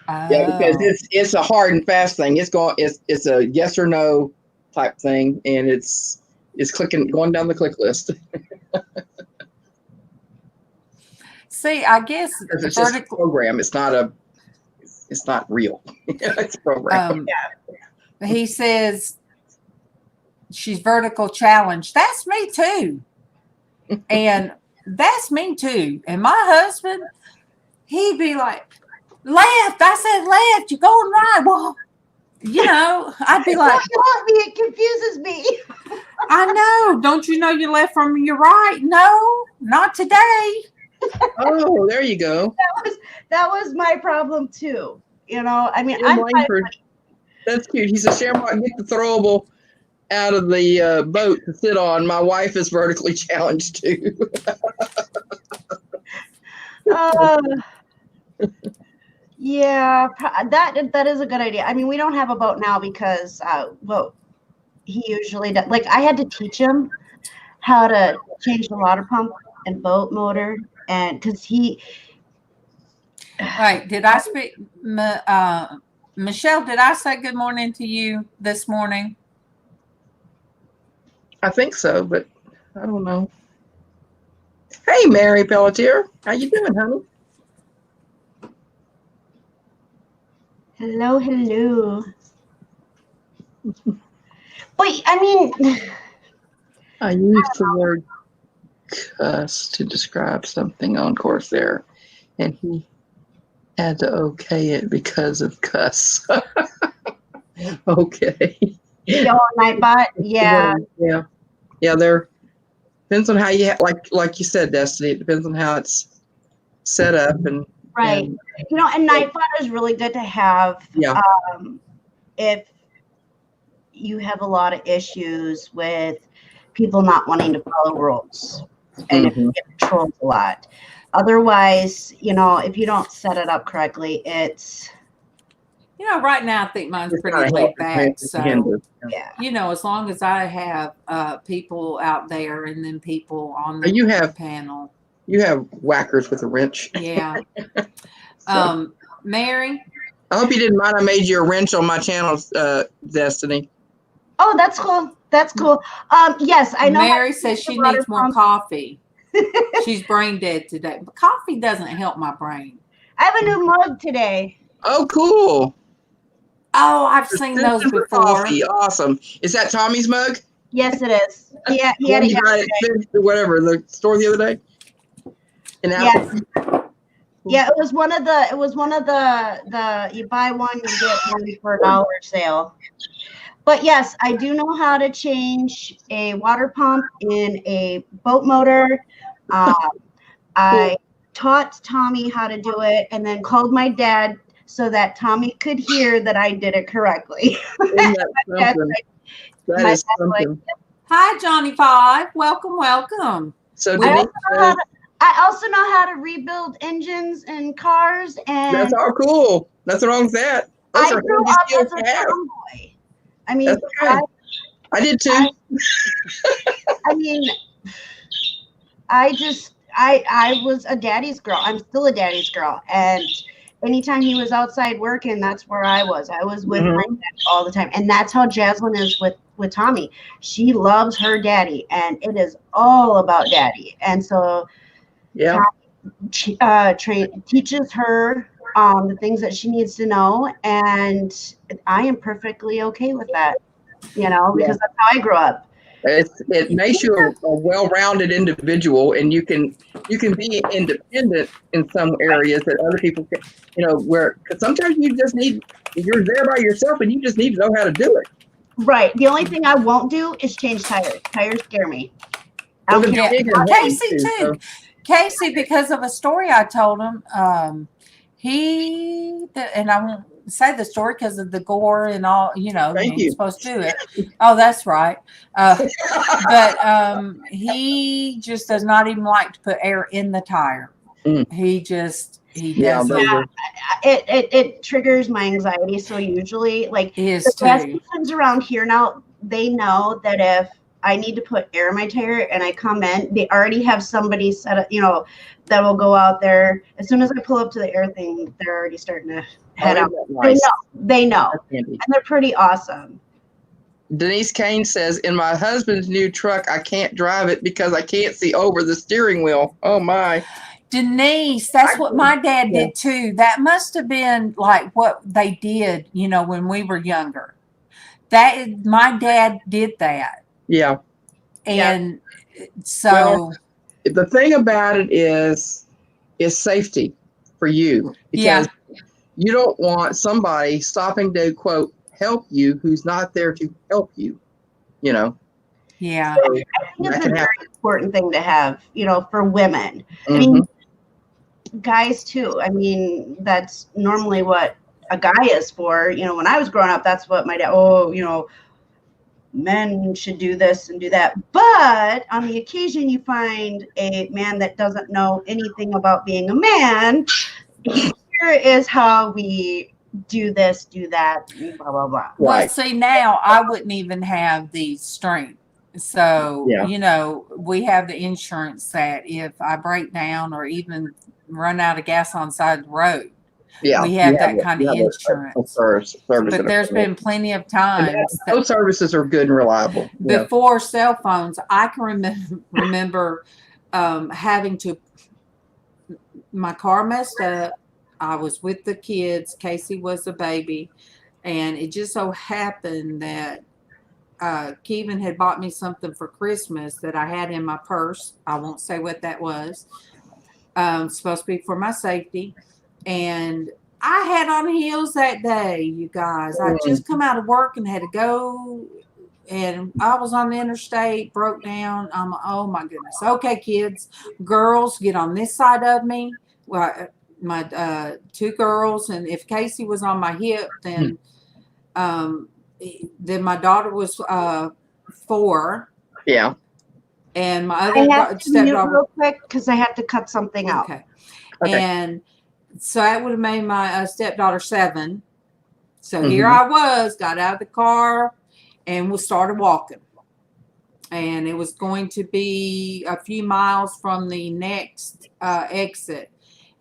Yeah, because Oh. it's a hard and fast thing. It's a yes or no type thing, and it's going down the click list. See, I guess Because it's just a program. It's not real. It's a program. he says she's vertical challenged. That's me too. And that's me too. And my husband, he'd be like, left. I said left. You're going right. Well, I'd be like, It confuses me. I know. Don't you know you left from your right? No, not today. Oh, there you go. That was my problem too. I mean, Jim Langford. That's cute. He said, Shamrock, get the throwable out of the boat to sit on. My wife is vertically challenged too. Yeah, that is a good idea. I mean, we don't have a boat now because he usually does. Like, I had to teach him how to change the water pump and boat motor, and because he. Right. Did I speak, Michelle? Did I say good morning to you this morning? I think so, but I don't know. Hey, Mary Pelletier, how you doing, honey? Hello. But I mean, I used the word cuss to describe something on course there, and he had to okay it because of cuss. Okay. Nightbot. Yeah. There depends on how you like you said, Destiny. It depends on how it's set up and right. And Nightbot is really good to have. Yeah. If you have a lot of issues with people not wanting to follow rules, and if you get trolled a lot. Otherwise, if you don't set it up correctly, it's. Right now I think mine's pretty laid back. So, yeah. As long as I have people out there and then people on the panel. You have whackers with a wrench. Yeah. Mary? I hope you didn't mind I made you a wrench on my channel, Destiny. Oh, that's cool. Yes, I know. Mary says she needs more coffee. She's brain dead today. But coffee doesn't help my brain. I have a new mug today. Oh, cool. Oh, I've seen those before. Coffee. Awesome. Is that Tommy's mug? Yes, it is. Yeah, he had it yesterday. Whatever, the store the other day. Yeah, it was one of the you buy one, you get one for $1 sale. But yes, I do know how to change a water pump in a boat motor. I taught Tommy how to do it and then called my dad so that Tommy could hear that I did it correctly. That is something. Hi, Johnny Five. Welcome. So I also know how to rebuild engines and cars, and that's all cool. Nothing wrong with that. Those I grew up as a tomboy. I mean, okay. I did too. I mean, I was a daddy's girl. I'm still a daddy's girl, and anytime he was outside working, that's where I was. I was with my dad all the time, and that's how Jaslyn is with Tommy. She loves her daddy, and it is all about daddy, and so. Yeah. Teaches her the things that she needs to know, and I am perfectly okay with that, because that's how I grew up. It makes you a well-rounded individual, and you can be independent in some areas that other people can, because sometimes you're there by yourself and you just need to know how to do it. Right. The only thing I won't do is change tires. Tires scare me. Casey too. Casey, because of a story I told him, and I won't say the story because of the gore and all, you Thank ain't you. supposed to do it. Oh, that's right. But he just does not even like to put air in the tire. Mm. He Yeah, doesn't. those are- It triggers my anxiety. So usually, like His the gas too. stations around here now, they know that if I need to put air in my tire and I come in, they already have somebody set up, that will go out there. As soon as I pull up to the air thing, they're already starting to head out. isn't that nice? They know, That's handy. and they're pretty awesome. Denise Kane says, in my husband's new truck, I can't drive it because I can't see over the steering wheel. Oh my. Denise, that's what my dad did too. That must have been like what they did, when we were younger. My dad did that. Yeah. And so Well, the thing about it is safety for you, because you don't want somebody stopping to quote help you who's not there to help you. Yeah. So I think it's a very important thing to have, for women. Mm-hmm. I mean, guys too. I mean, that's normally what a guy is for. When I was growing up, that's what my dad, men should do this and do that. But on the occasion you find a man that doesn't know anything about being a man, here is how we do this, do that, blah, blah, blah. Well, see, now I wouldn't even have the strength. So, we have the insurance that if I break down or even run out of gas on the side of the road, we have that kind of insurance. But there's been plenty of times those services are good and reliable. Before cell phones, I can remember having to, my car messed up. I was with the kids. Casey was a baby. And it just so happened that Kevin had bought me something for Christmas that I had in my purse. I won't say what that was. Supposed to be for my safety. And I had on heels that day, you guys. I just come out of work and had to go. And I was on the interstate, broke down. Oh my goodness. Okay, kids, girls, get on this side of me. Well, my two girls, and if Casey was on my hip, then my daughter was 4. Yeah. And my I have other to mute stepdaughter. real quick because I have to cut something out. Okay. And so that would have made my stepdaughter 7. So here I was, got out of the car, and we started walking. And it was going to be a few miles from the next exit.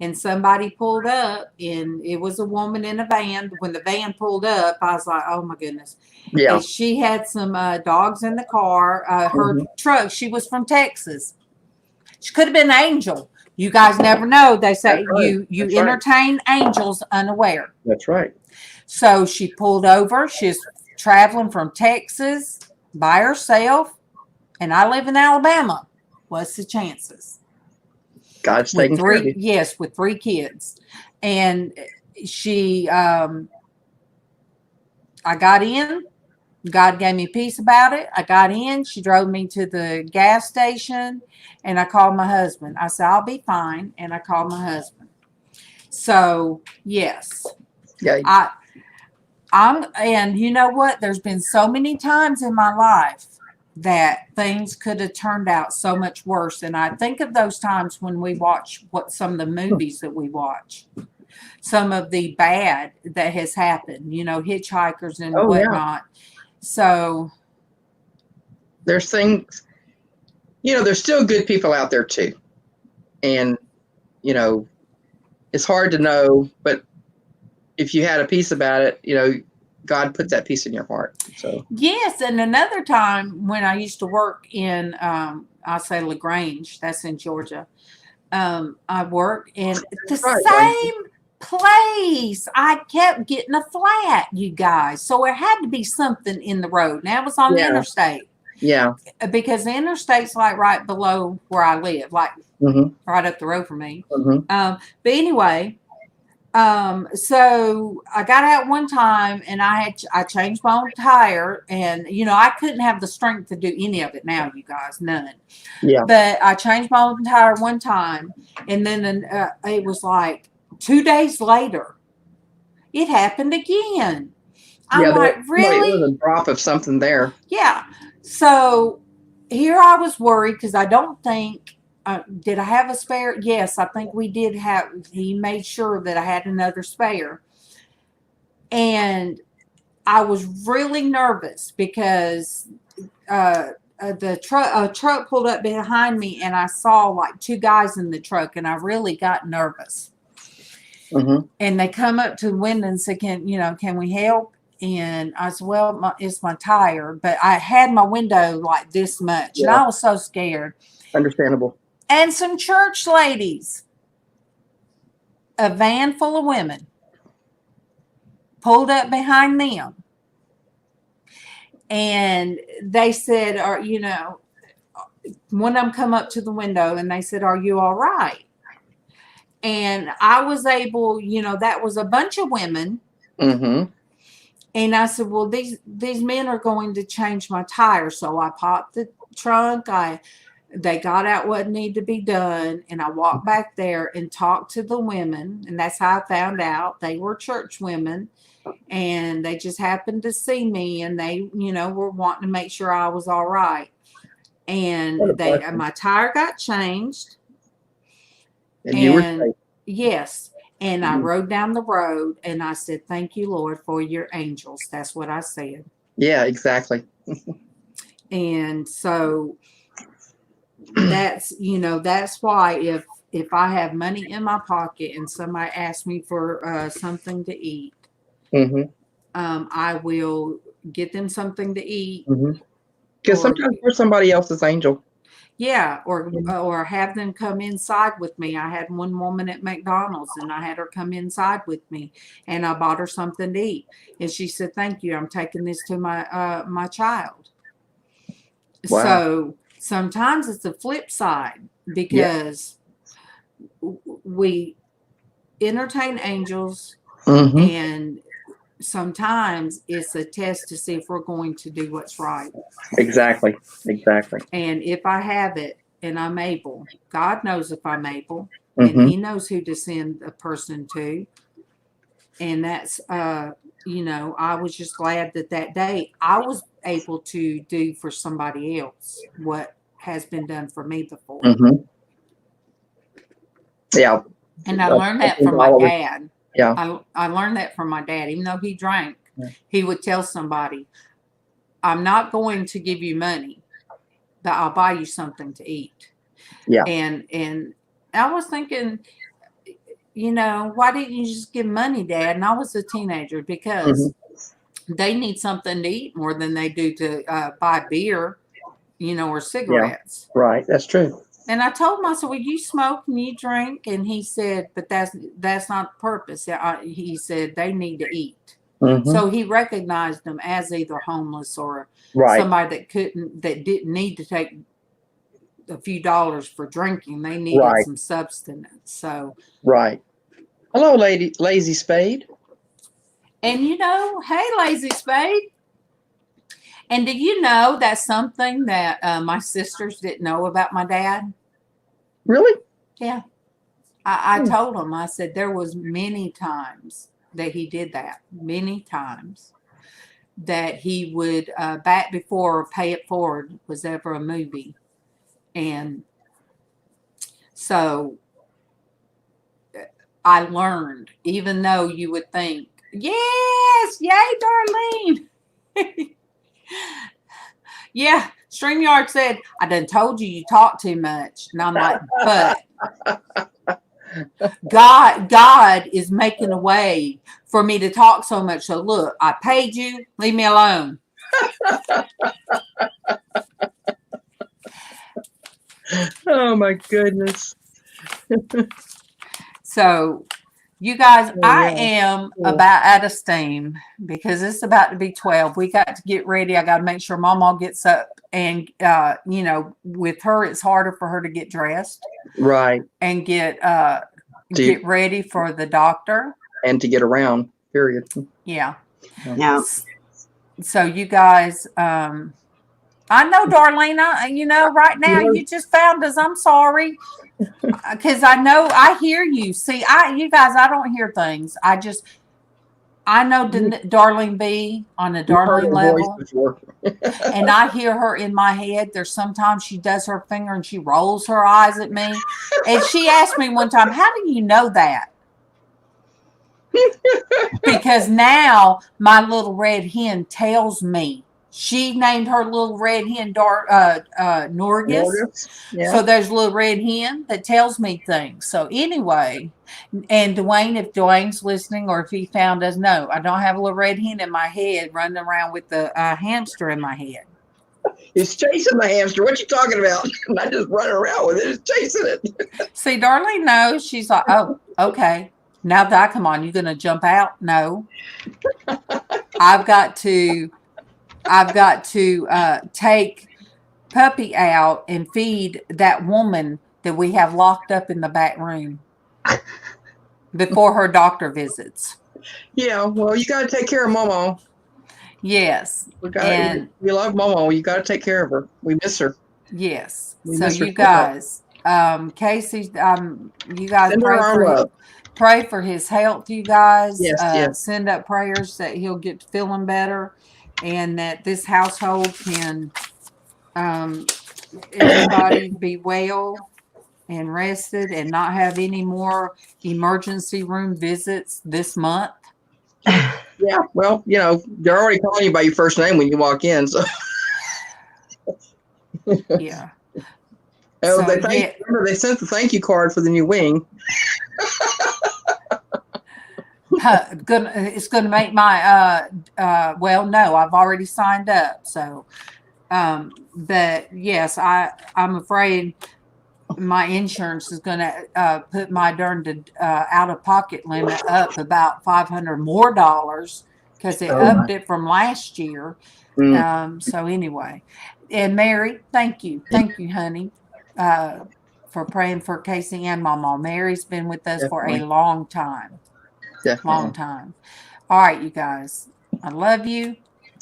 And somebody pulled up, and it was a woman in a van. When the van pulled up, I was like, oh, my goodness. Yeah. And she had some dogs in the car. Her truck, she was from Texas. She could have been an angel. You guys never know. They say you entertain angels unaware. That's right. So she pulled over. She's traveling from Texas by herself. And I live in Alabama. What's the chances? God's taking care of you. Yes, with 3 kids. And she, I got in. God gave me peace about it. I got in. She drove me to the gas station. And I called my husband. I said, I'll be fine. And I called my husband. So, yes. Yeah. And you know what? There's been so many times in my life that things could have turned out so much worse. And I think of those times when we watch some of the movies that we watch, some of the bad that has happened, hitchhikers and whatnot. Yeah. So there's things, there's still good people out there too. And, it's hard to know, but if you had a peace about it, God put that peace in your heart. So yes, and another time when I used to work in, I'll say LaGrange, that's in Georgia. I worked in the same place. I kept getting a flat, you guys. So there had to be something in the road. Now it was on the interstate. Yeah, because the interstate's like right below where I live, like right up the road from me. But anyway. So I got out one time and I changed my own tire, and I couldn't have the strength to do any of it now, you guys, none. Yeah. But I changed my own tire one time, and then it was like 2 days later, it happened again. I'm Yeah. like, It was really? a drop of something there. Yeah. So here I was worried because I don't think, did I have a spare? Yes, I think we did have, he made sure that I had another spare. And I was really nervous because the truck pulled up behind me, and I saw like two guys in the truck, and I really got nervous. Mm-hmm. And they come up to the window and said, can we help? And I said, well, it's my tire. But I had my window like this much, and Yeah. I was so scared. Understandable. And some church ladies, a van full of women, pulled up behind them. And they said, one of them come up to the window and they said, are you all right? And I was able, that was a bunch of women. Mm-hmm. And I said, well, these men are going to change my tire. So I popped the trunk. They got out what needed to be done. And I walked back there and talked to the women. And that's how I found out they were church women. And they just happened to see me, and they, were wanting to make sure I was all right. And my tire got changed. And you were safe. Yes. And I Mhm. rode down the road and I said, thank you, Lord, for your angels. That's what I said. Yeah, exactly. And so that's why if I have money in my pocket and somebody asks me for something to eat, Mm-hmm. I will get them something to eat. Because Or sometimes we're somebody else's angel. yeah, or have them come inside with me. I had one woman at McDonald's, and I had her come inside with me, and I bought her something to eat, and she said, "Thank you. I'm taking this to my child." Wow. So sometimes it's a flip side because we entertain angels, Mm-hmm. and sometimes it's a test to see if we're going to do what's right. Exactly. And if I have it and I'm able, God knows if I'm able, and Mm-hmm. He knows who to send a person to. And that's, I was just glad that day I was able to do for somebody else what has been done for me before. Mm-hmm. Yeah. And I learned that from my dad. Yeah. I learned that from my dad. Even though he drank, Yeah. he would tell somebody, I'm not going to give you money, but I'll buy you something to eat. Yeah. And I was thinking, why didn't you just give money, Dad? And I was a teenager because they need something to eat more than they do to buy beer, or cigarettes. Yeah. Right. That's true. And I told him, I said, well, you smoke and you drink. And he said, but that's not the purpose. He said, they need to eat. Mm-hmm. So he recognized them as either homeless or Right. somebody that didn't need to take a few dollars for drinking. They needed some substance. So right. Hello, Lazy Spade. And hey, Lazy Spade. And do you know that's something that my sisters didn't know about my dad? Really? Yeah. I told them, I said, there was many times that he did that. Many times that he would, back before Pay It Forward was ever a movie. And so I learned, even though you would think, yes, yay, Darlene. Yeah, StreamYard said, I done told you you talk too much. And I'm like, but God is making a way for me to talk so much. So look, I paid you, leave me alone. Oh my goodness. So you guys, I am about out of steam because it's about to be 12. We got to get ready. I got to make sure Mama gets up, and with her, it's harder for her to get dressed, right, and get ready for the doctor. and to get around, period. Yeah. Yeah. So you guys, I know, Darlene, right now you just found us. I'm sorry. Because I know I hear you. See, you guys, I don't hear things. I know Darlene B on a You've heard Darlene her voice level, before. and I hear her in my head. There's sometimes she does her finger and she rolls her eyes at me. And she asked me one time, "How do you know that?" Because now my little red hen tells me. She named her little red hen Norgus. Yeah. So there's a little red hen that tells me things. So anyway, and Dwayne, if Dwayne's listening or if he found us, no, I don't have a little red hen in my head running around with the hamster in my head. It's chasing the hamster. What you talking about? Not just running around with it. It's chasing it. See, Darlene knows. She's like, oh, okay. Now that, come on, you going to jump out? No. I've got to take Puppy out and feed that woman that we have locked up in the back room before her doctor visits. Yeah, well, you got to take care of Momo. Yes. We love Momo. You got to take care of her. We miss her. Yes. We So miss her you guys, Casey, you guys Send her our love. pray for his health, you guys. Yes. Send up prayers that he'll get feeling better and that this household can everybody be well and rested and not have any more emergency room visits this month. Yeah, well, they're already calling you by your first name when you walk in. So Yeah. Oh, remember they sent the thank you card for the new wing. It's going to make my well, no, I've already signed up. So, but yes, I'm afraid my insurance is going to put my darn out of pocket limit up about $500 more because it upped it from last year. So anyway, and Mary, thank you, honey, for praying for Casey and Mama. Mary's been with us for a long time. Definitely. Long time. All right, you guys. I love you.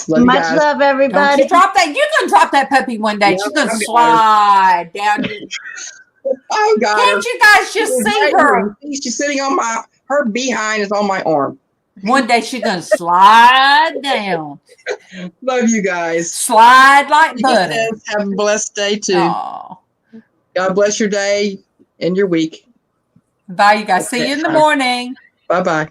Much love, everybody. Don't you drop that. You're going to drop that puppy one day. She's going to slide down. I got her. Can't you guys just see her? She's sitting on her behind is on my arm. One day she's going to slide down. Love you guys. Slide like butter. Yes, have a blessed day too. Aww. God bless your day and your week. Bye, you guys. See you in the morning. Bye-bye.